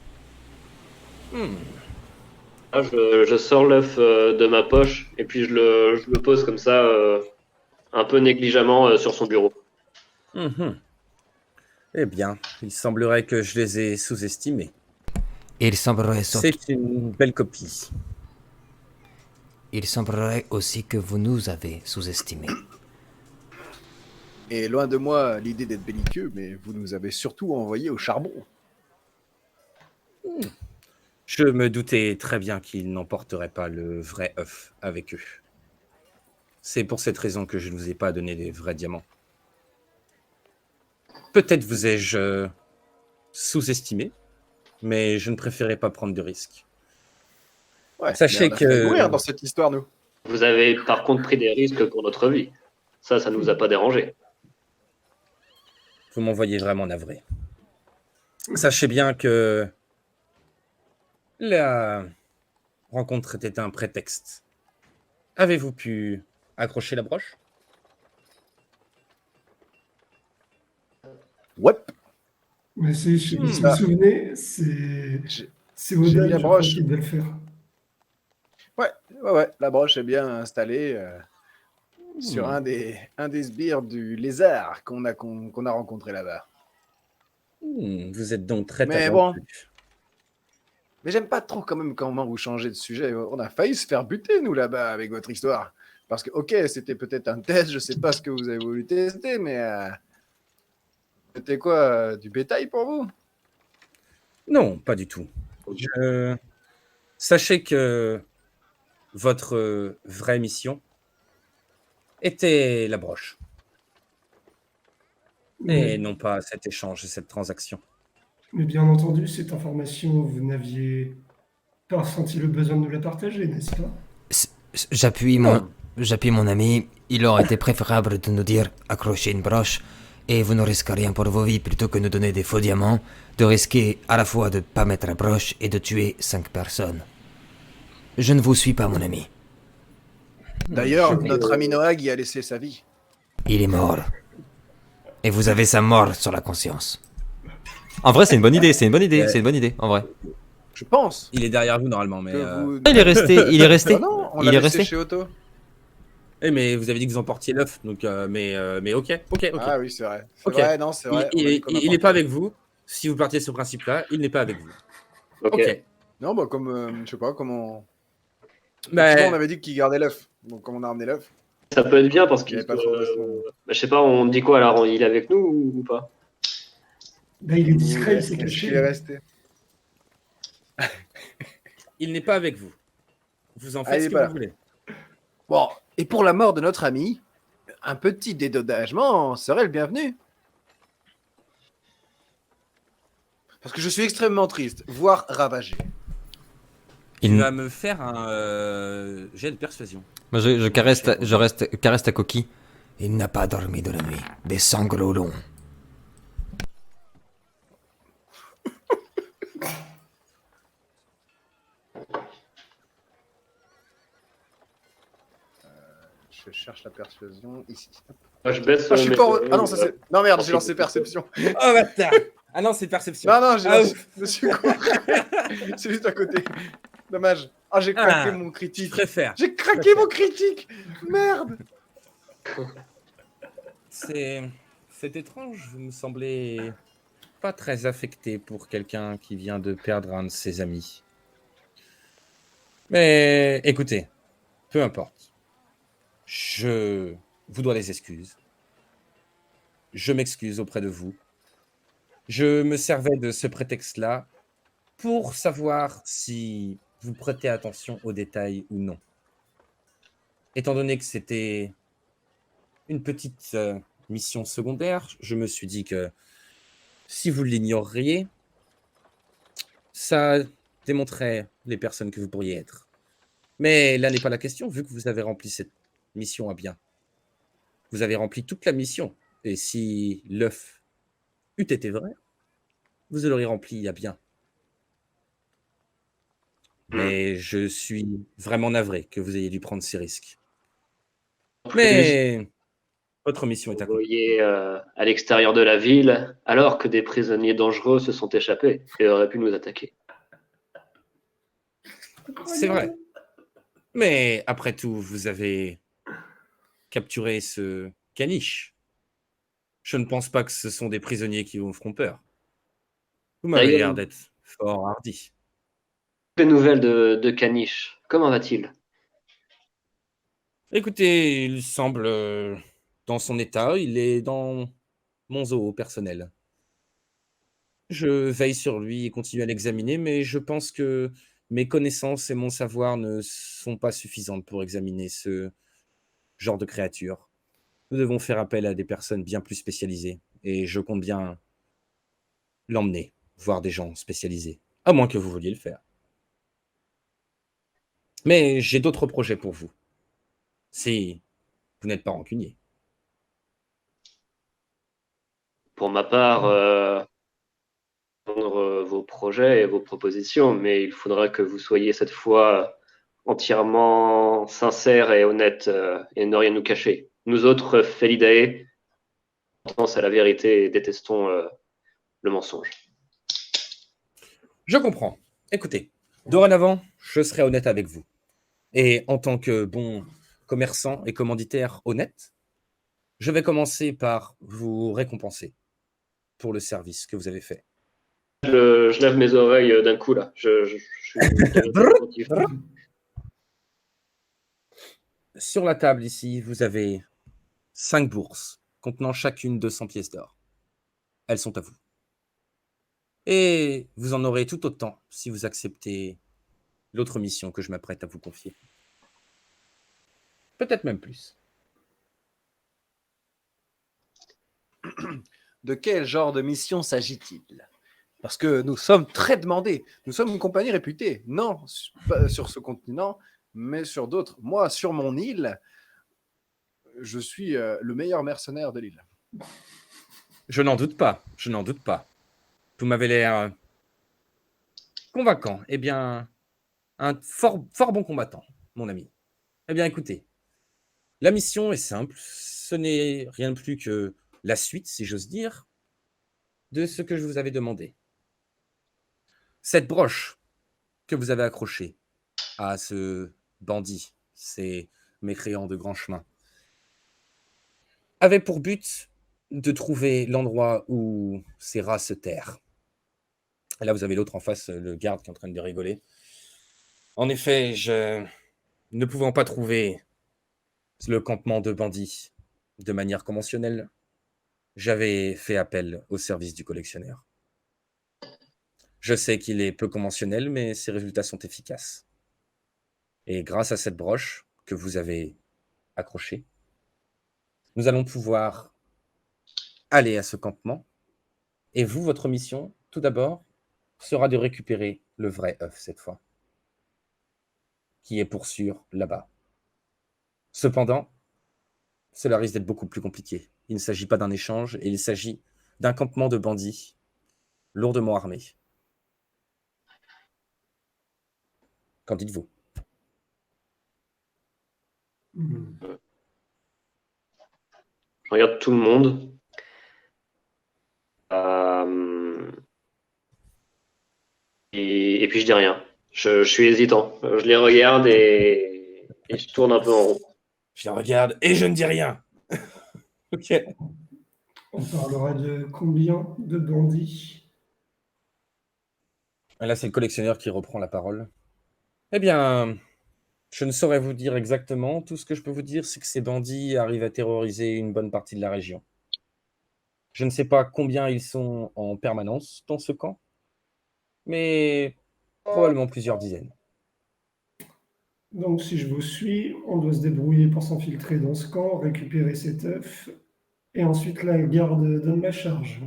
Là, je sors l'œuf de ma poche et puis je le pose comme ça, un peu négligemment sur son bureau. Eh bien, il semblerait que je les ai sous-estimés. Il semblerait C'est une belle copie. Il semblerait aussi que vous nous avez sous-estimés. Et loin de moi l'idée d'être belliqueux, mais vous nous avez surtout envoyés au charbon. Je me doutais très bien qu'ils n'emporteraient pas le vrai œuf avec eux. C'est pour cette raison que je ne vous ai pas donné les vrais diamants. Peut-être vous ai-je sous-estimé, mais je ne préférais pas prendre de risques. Ouais, Sachez mais on a failli que... mourir dans cette histoire, nous. Vous avez par contre pris des risques pour notre vie. Ça ne nous a pas dérangé. Vous m'envoyez vraiment navré. Sachez bien que la rencontre était un prétexte. Avez-vous pu accrocher la broche? Ouais. Mais si vous vous souvenez, c'est mis Oda la je crois, broche. qui devait le faire. Ouais, la broche est bien installée sur un des sbires du lézard qu'on a rencontré là-bas. Vous êtes donc très Mais talentueux. Mais j'aime pas trop quand même comment vous changez de sujet. On a failli se faire buter, nous, là-bas, avec votre histoire. Parce que, ok, c'était peut-être un test, je sais pas ce que vous avez voulu tester, mais c'était quoi, du bétail pour vous? Non, pas du tout. Sachez que votre vraie mission était la broche. Et non pas cet échange, cette transaction. Mais bien entendu, cette information, vous n'aviez pas ressenti le besoin de nous la partager, n'est-ce pas? J'appuie mon ami. Il aurait été préférable de nous dire accrochez une broche et vous ne risquez rien pour vos vies plutôt que nous donner des faux diamants, de risquer à la fois de pas mettre la broche et de tuer 5 personnes. Je ne vous suis pas, mon ami. D'ailleurs, Je- notre ami Noag y a laissé sa vie. Il est mort. Et vous avez sa mort sur la conscience. En vrai, c'est une bonne idée, c'est une bonne idée, c'est une bonne idée, en vrai. Je pense. Il est derrière vous normalement, mais. Que vous... Il est resté, il est resté. Ah non, on Il l'a est laissé resté. chez Otto. Mais vous avez dit que vous emportiez l'œuf, donc mais ok. Ah oui, c'est vrai. C'est Ok. vrai, non, c'est vrai. Il on a dit qu'on est apportait. pas avec vous. Si vous partiez de ce principe-là, il n'est pas avec vous. Ok. Ok. Non, bah comme, je sais pas, comment... Bah, Souvent, on avait dit qu'il gardait l'œuf. Donc comme on a ramené l'œuf, Ça peut être bien parce il qu'il n'y avait pas trop de raison. je sais pas, on dit quoi alors? Il est avec nous ou pas? Bah, il est discret, il s'est Est-ce caché. qu'il est resté? il n'est pas avec vous. Vous en Ah, faites il ce est que pas vous là. voulez. Bon, et pour la mort de notre ami, un petit dédommagement serait le bienvenu. Parce que je suis extrêmement triste, voire ravagé. Tu Il... vas me faire un jet de persuasion. Moi, je caresse ta coquille. Il n'a pas dormi de la nuit. Des sanglots longs. Je cherche la persuasion ici. Moi, je baisse. Ah, je suis mes- pas... Ah non, ça c'est... Non merde, j'ai lancé perception. Oh bâtard. Ah non, c'est perception. Non, non, j'ai Ah, lancé... Je suis con. C'est juste à côté. Dommage. Ah, j'ai craqué Ah, mon Je critique. préfère. J'ai craqué mon critique. Merde. C'est étrange. Vous me semblez pas très affecté pour quelqu'un qui vient de perdre un de ses amis. Mais écoutez, peu importe. Je vous dois des excuses. Je m'excuse auprès de vous. Je me servais de ce prétexte-là pour savoir si vous prêtez attention aux détails ou non. Étant donné que c'était une petite mission secondaire, je me suis dit que si vous l'ignoreriez, ça démontrait les personnes que vous pourriez être. Mais là n'est pas la question, vu que vous avez rempli cette mission à bien. Vous avez rempli toute la mission. Et si l'œuf eût été vrai, vous l'auriez rempli à bien. Mais je suis vraiment navré que vous ayez dû prendre ces risques. Mais votre mission est accomplie. Envoyé à l'extérieur de la ville alors que des prisonniers dangereux se sont échappés et auraient pu nous attaquer. C'est vrai. Mais après tout, vous avez capturé ce caniche. Je ne pense pas que ce sont des prisonniers qui vous feront peur. Vous m'avez D'ailleurs, l'air d'être fort hardi. les nouvelles de Caniche, comment va-t-il? Écoutez, il semble dans son état, il est dans mon zoo personnel. Je veille sur lui et continue à l'examiner, mais je pense que mes connaissances et mon savoir ne sont pas suffisantes pour examiner ce genre de créature. Nous devons faire appel à des personnes bien plus spécialisées, et je compte bien l'emmener, voir des gens spécialisés, à moins que vous vouliez le faire. Mais j'ai d'autres projets pour vous, si vous n'êtes pas rancunier. Pour ma part, prendre vos projets et vos propositions, mais il faudra que vous soyez cette fois entièrement sincère et honnête et ne rien nous cacher. Nous autres, Felidae, tendance à la vérité et détestons le mensonge. Je comprends. Écoutez, dorénavant, je serai honnête avec vous. Et en tant que bon commerçant et commanditaire honnête, je vais commencer par vous récompenser pour le service que vous avez fait. Je lève mes oreilles d'un coup là. Je suis attentif. Sur la table ici, vous avez 5 bourses contenant chacune 200 pièces d'or. Elles sont à vous. Et vous en aurez tout autant si vous acceptez l'autre mission que je m'apprête à vous confier. Peut-être même plus. De quel genre de mission s'agit-il? Parce que nous sommes très demandés. Nous sommes une compagnie réputée. Non, pas sur ce continent, mais sur d'autres. Moi, sur mon île, je suis le meilleur mercenaire de l'île. Je n'en doute pas, je n'en doute pas. Vous m'avez l'air convaincant. Eh bien, un fort, fort bon combattant, mon ami. Eh bien, écoutez, la mission est simple. Ce n'est rien de plus que la suite, si j'ose dire, de ce que je vous avais demandé. Cette broche que vous avez accrochée à ce bandit, ces mécréants de grand chemin, avait pour but de trouver l'endroit où ces rats se terrent. Et là, vous avez l'autre en face, le garde qui est en train de rigoler. En effet, ne pouvant pas trouver le campement de bandits de manière conventionnelle, j'avais fait appel au service du collectionneur. Je sais qu'il est peu conventionnel, mais ses résultats sont efficaces. Et grâce à cette broche que vous avez accrochée, nous allons pouvoir aller à ce campement. Et vous, votre mission, tout d'abord, sera de récupérer le vrai œuf cette fois, qui est pour sûr là-bas. Cependant, cela risque d'être beaucoup plus compliqué. Il ne s'agit pas d'un échange, et il s'agit d'un campement de bandits lourdement armés. Qu'en dites-vous? Je regarde tout le monde. Et puis je dis rien. Je suis hésitant. Je les regarde et je tourne un peu en rond. Je la regarde et je ne dis rien. Ok. On parlera de combien de bandits? Et là, c'est le collectionneur qui reprend la parole. Eh bien, je ne saurais vous dire exactement. Tout ce que je peux vous dire, c'est que ces bandits arrivent à terroriser une bonne partie de la région. Je ne sais pas combien ils sont en permanence dans ce camp, mais probablement plusieurs dizaines. Donc, si je vous suis, on doit se débrouiller pour s'infiltrer dans ce camp, récupérer cet œuf, et ensuite la garde donne la charge.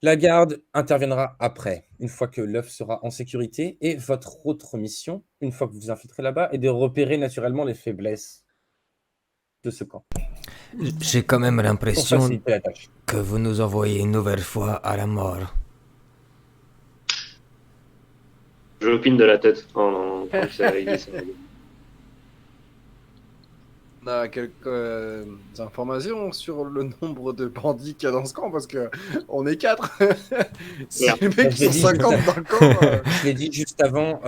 La garde interviendra après, une fois que l'œuf sera en sécurité, et votre autre mission, une fois que vous vous infiltrez là-bas, est de repérer naturellement les faiblesses de ce camp, J'ai quand même pour l'impression faciliter la tâche. que vous nous envoyez une nouvelle fois à la mort. Je l'opine de la tête quand il dit ça. On a quelques informations sur le nombre de bandits qu'il y a dans ce camp, parce que on est 4. Si Merde. les mecs Je l'ai sont dit 50 juste dans le camp, Je l'ai dit juste avant,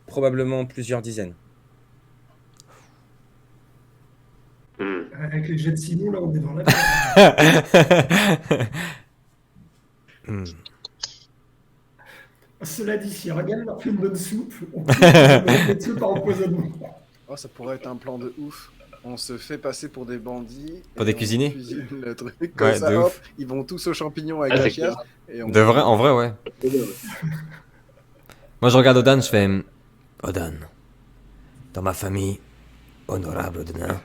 probablement plusieurs dizaines. Avec les jets de Simon, là, on est dans la merde. Hmm. Cela dit, si Ragal leur fait une bonne soupe, on peut leur dessus par empoisonnement. oh, ça pourrait être un plan de ouf. On se fait passer pour des bandits. Pour et des on cuisiniers cuisine le truc comme Ouais, ça, de hop, ouf. ils vont tous aux champignons avec Ah, la c'est chiasse. clair. Et on... De vrai, en vrai, ouais. Moi, je regarde Odan, je fais. Odan, dans ma famille, honorable de nain,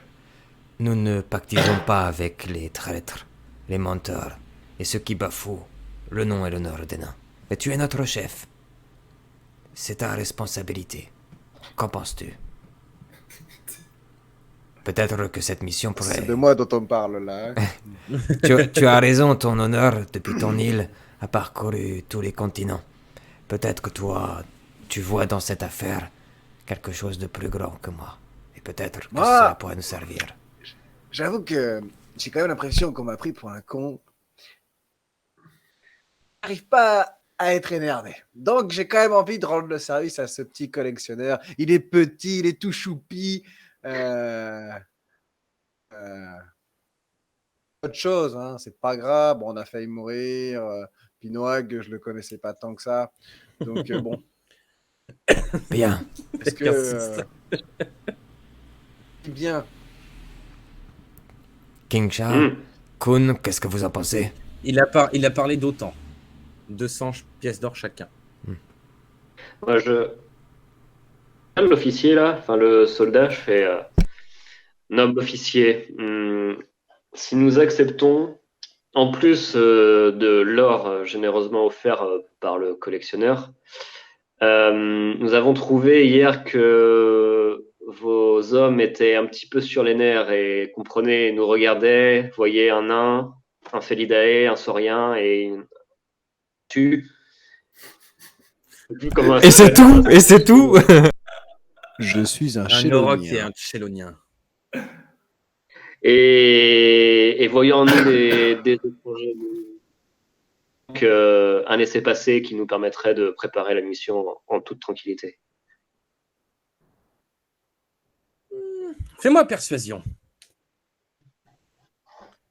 nous ne pactisons pas avec les traîtres, les menteurs et ceux qui bafouent le nom et l'honneur des nains. Et tu es notre chef. C'est ta responsabilité. Qu'en penses-tu? Peut-être que cette mission pourrait... C'est de moi dont on parle là. Hein. Tu as raison, ton honneur, depuis ton île, a parcouru tous les continents. Peut-être que toi, tu vois dans cette affaire quelque chose de plus grand que moi. Et peut-être que Moi ça pourrait nous servir. J'avoue que j'ai quand même l'impression qu'on m'a pris pour un con. J'arrive pas à être énervé. Donc j'ai quand même envie de rendre le service à ce petit collectionneur. Il est petit, il est tout choupi. Autre chose, hein, c'est pas grave. Bon, on a failli mourir. Pinoag, je le connaissais pas tant que ça. Donc bon. Bien. Est-ce que Persiste. bien. King Sha, Kun, qu'est-ce que vous en pensez? Il a parlé d'autant. 200 pièces d'or chacun. Moi, l'officier là, enfin le soldat, je fais noble officier. Si nous acceptons, en plus de l'or généreusement offert par le collectionneur, nous avons trouvé hier que vos hommes étaient un petit peu sur les nerfs et comprenaient, nous regardaient, voyaient un nain, un Felidae, un Saurien et une tu. Je sais plus comment Et c'est tout. Et c'est tout. Je suis un Un Auroch et chélonien. un Chélonien. Et voyant en nous des étrangers, donc, un laissez-passer qui nous permettrait de préparer la mission en toute tranquillité. Fais-moi persuasion.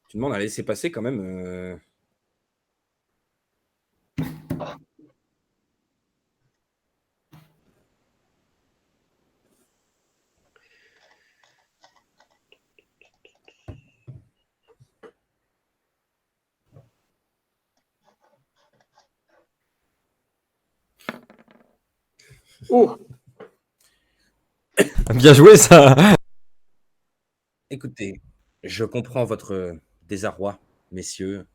Tu demandes à laisser passer quand même. Oh, Bien joué ça. Écoutez, je comprends votre désarroi, messieurs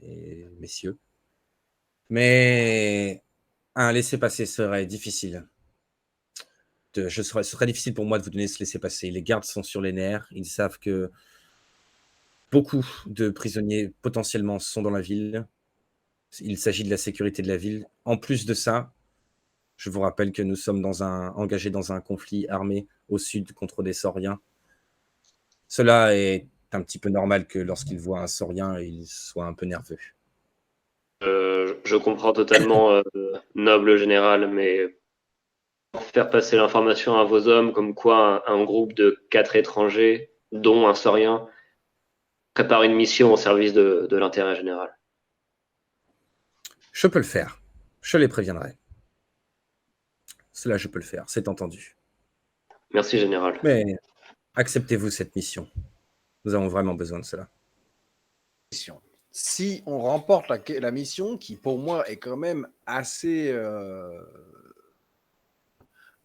et messieurs. Mais un laissez-passer serait difficile. Ce serait difficile pour moi de vous donner ce laissez-passer. Les gardes sont sur les nerfs. Ils savent que beaucoup de prisonniers potentiellement sont dans la ville. Il s'agit de la sécurité de la ville. En plus de ça, je vous rappelle que nous sommes engagés dans un conflit armé au sud contre des sauriens. Cela est un petit peu normal que lorsqu'ils voient un saurien, ils soient un peu nerveux. je comprends totalement, noble général, mais faire passer l'information à vos hommes comme quoi un groupe de 4 étrangers, dont un saurien, prépare une mission au service de l'intérêt général. Je peux le faire. Je les préviendrai. Cela, je peux le faire. C'est entendu. Merci, général. Mais acceptez-vous cette mission? Nous avons vraiment besoin de cela. Si on remporte la mission, qui pour moi est quand même assez...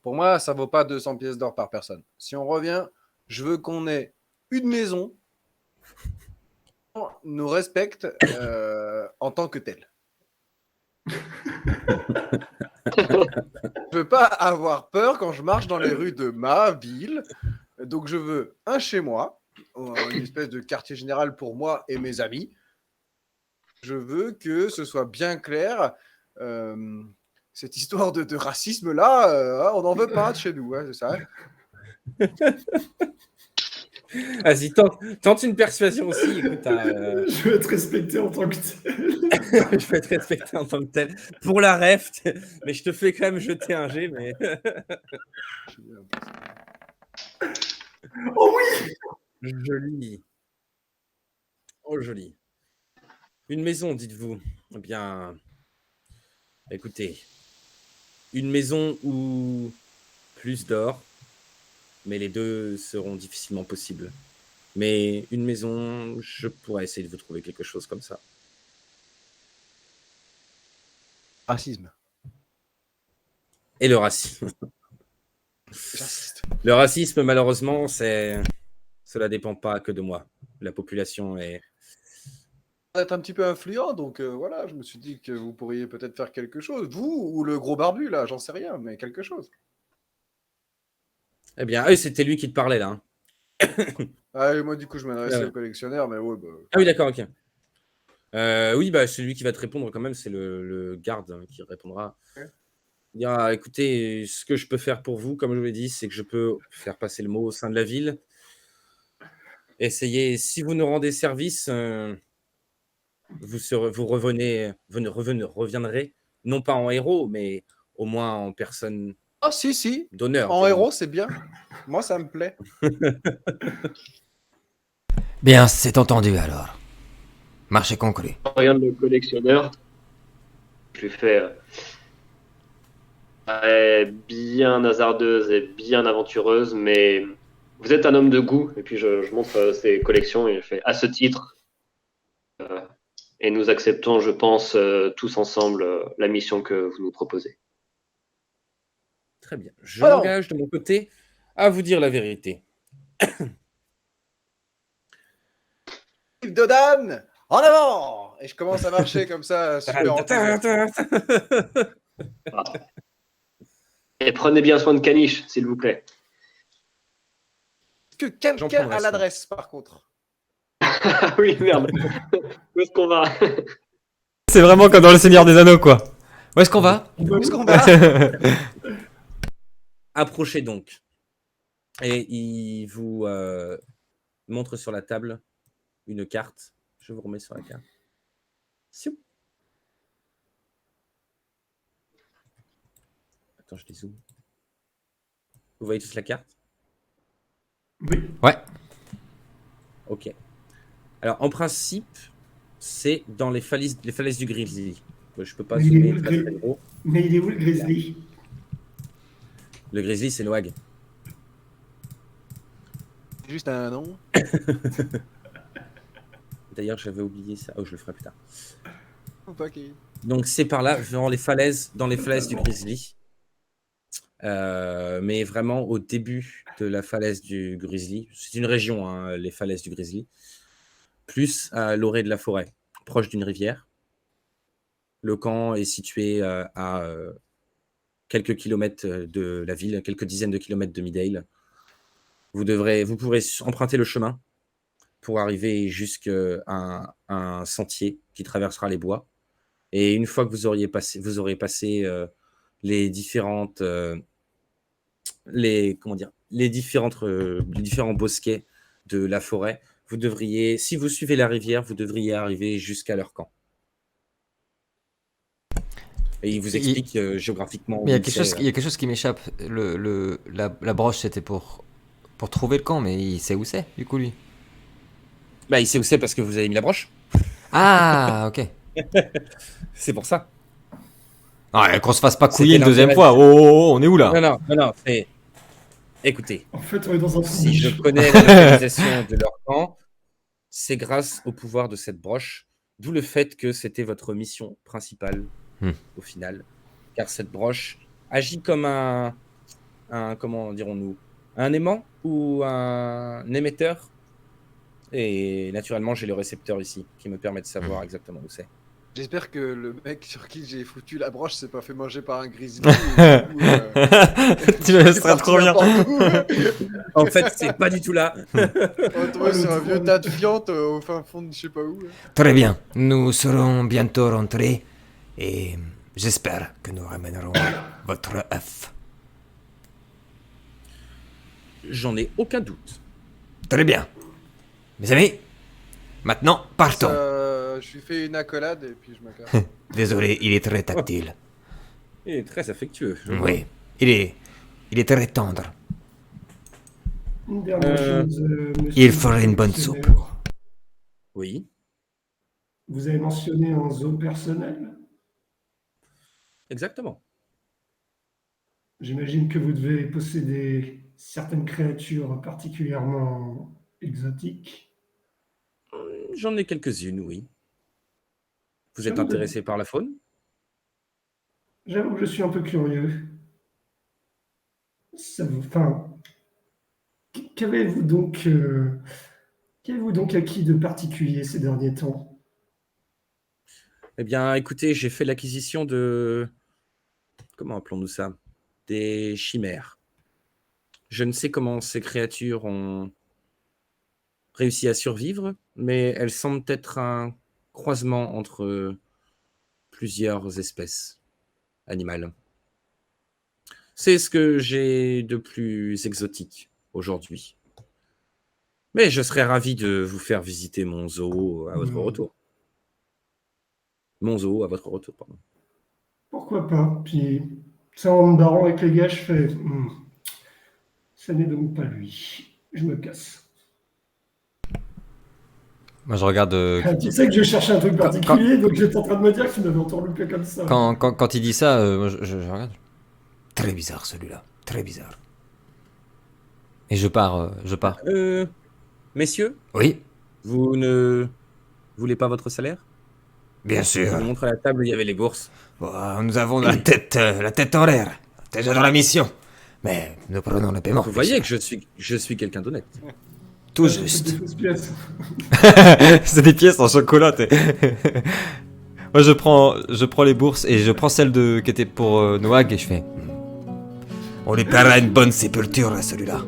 Pour moi, ça vaut pas 200 pièces d'or par personne. Si on revient, je veux qu'on ait une maison, nous respecte en tant que telle. Je veux pas avoir peur quand je marche dans les rues de ma ville. Donc je veux un chez moi, une espèce de quartier général pour moi et mes amis. Je veux que ce soit bien clair. Cette histoire de racisme-là, on n'en veut pas de chez nous, hein, c'est ça. Vas-y, tente une persuasion aussi. Écoute, Je veux être respecté en tant que tel. je vais être respecté en tant que tel. Pour la ref, mais je te fais quand même jeter un G. Mais... Oh oui! Joli. Oh, joli. Une maison, dites-vous. Eh bien, écoutez, une maison où plus d'or, mais les deux seront difficilement possibles. Mais une maison, je pourrais essayer de vous trouver quelque chose comme ça. Racisme. Et le racisme. J'insiste. Le racisme, malheureusement, cela dépend pas que de moi. La population est... Être un petit peu influent, donc voilà, je me suis dit que vous pourriez peut-être faire quelque chose. Vous ou le gros barbu, là, j'en sais rien, mais quelque chose. Eh bien, c'était lui qui te parlait, là. Ah, et moi, du coup, je m'adressais Ouais. au collectionneur, mais ouais, bah... Ah oui, d'accord, ok. Oui, bah, celui qui va te répondre quand même, c'est le garde qui répondra. Ouais. Il dira, écoutez, ce que je peux faire pour vous, comme je vous l'ai dit, c'est que je peux faire passer le mot au sein de la ville. Essayez, si vous nous rendez service, vous reviendrez, non pas en héros, mais au moins en personne Ah, si, d'honneur. en héros, c'est bien. Moi, ça me plaît. Bien, c'est entendu alors. Marché conclu. Regarde le collectionneur. Je lui fais bien hasardeuse et bien aventureuse, mais vous êtes un homme de goût. Et puis je montre ses collections et je fais à ce titre. Et nous acceptons, je pense, tous ensemble la mission que vous nous proposez. Très bien. Je Alors. m'engage de mon côté à vous dire la vérité. Yves Dodan, En avant! Et je commence à marcher comme ça, super enthousiaste. Et prenez bien soin de Caniche, s'il vous plaît. Est-ce que J'en quelqu'un prendrai a soin. l'adresse, par contre? Ah oui, merde. Où est-ce qu'on va? C'est vraiment comme dans Le Seigneur des Anneaux, quoi. Où est-ce qu'on va? Où est-ce qu'on va? Approchez donc. Et il vous montre sur la table une carte. Je vous remets sur la carte. Siou. Attends, je dézoome. Vous voyez tous la carte? Oui. Ouais. Ok. Alors, en principe, c'est dans les falaises du Grizzly. Je peux pas Mais il est zoomer où, le très, très Gri- gros. Mais il est où le grizzly? Le Grizzly, c'est Noag. Juste un nom. D'ailleurs, j'avais oublié ça. Oh, je le ferai plus tard. Ok. Donc, c'est par là, dans les falaises du Grizzly. Mais vraiment au début de la falaise du Grizzly. C'est une région, hein, les falaises du Grizzly. Plus à l'orée de la forêt, proche d'une rivière. Le camp est situé à quelques kilomètres de la ville, quelques dizaines de kilomètres de Midale. Vous pourrez emprunter le chemin pour arriver jusqu'à un sentier qui traversera les bois. Et une fois que vous aurez passé les différents bosquets de la forêt, vous devriez, si vous suivez la rivière, vous devriez arriver jusqu'à leur camp. Et il vous explique géographiquement où Mais il y a c'est. quelque chose qui m'échappe. La broche, c'était pour trouver le camp, mais il sait où c'est, du coup, lui. Bah, il sait où c'est parce que vous avez mis la broche. Ah, ok. C'est pour ça. Ah, qu'on se fasse pas couiller C'était une deuxième l'intérêt. fois. Oh, on est où là? Non. Écoutez, En fait, on est dans un trou si de je chou. connais la localisation de leur camp, c'est grâce au pouvoir de cette broche, d'où le fait que c'était votre mission principale au final. Car cette broche agit comme un comment dirons-nous, un aimant ou un émetteur. Et naturellement, j'ai le récepteur ici qui me permet de savoir exactement où c'est. J'espère que le mec sur qui j'ai foutu la broche s'est pas fait manger par un grizzly. Et du coup, Tu me il est serais parti trop bien. n'importe où. En fait, c'est pas du tout là. On va tomber sur un vieux tas de fientes au fin fond de je sais pas où. Très bien, nous serons bientôt rentrés et j'espère que nous ramènerons votre œuf. J'en ai aucun doute. Très bien. Mes amis, maintenant partons. Je lui fais une accolade et puis je me casse. Désolé, il est très tactile. Il est très affectueux. Oui, il est très tendre. Une dernière chose, monsieur Il ferait une bonne le soupe. fonctionnaire. Oui, Vous avez mentionné un zoo personnel. exactement. J'imagine que vous devez posséder certaines créatures particulièrement exotiques. J'en ai quelques-unes, oui. Vous êtes J'avoue que- intéressé par la faune? J'avoue que je suis un peu curieux. Enfin, qu'avez-vous donc, acquis de particulier ces derniers temps? Eh bien, écoutez, j'ai fait l'acquisition de... Comment appelons-nous ça? Des chimères. Je ne sais comment ces créatures ont réussi à survivre, mais elles semblent être un croisement entre plusieurs espèces animales. C'est ce que j'ai de plus exotique aujourd'hui. Mais je serais ravi de vous faire visiter mon zoo à votre retour. Mon zoo à votre retour, pardon. Pourquoi pas? Puis, ça, en me barrant avec les gars, je fais... ça n'est donc pas lui. Je me casse. Moi, je regarde. Tu sais que je cherchais un truc particulier, donc j'étais en train de me dire que tu m'avais entourloupé comme ça. Quand il dit ça, moi, je regarde. Très bizarre celui-là, très bizarre. Et je pars. Messieurs, Oui, vous ne voulez pas votre salaire? bien Je sûr. vous montre à la table où il y avait les bourses. Nous avons la tête horaire, déjà dans la mission. Mais nous prenons le paiement. Vous voyez que je suis quelqu'un d'honnête. Tout C'est juste. des fausses pièces. C'est des pièces en chocolat. Moi, je prends les bourses et je prends celle qui était pour Noag et je fais. On lui paiera une bonne sépulture à celui-là.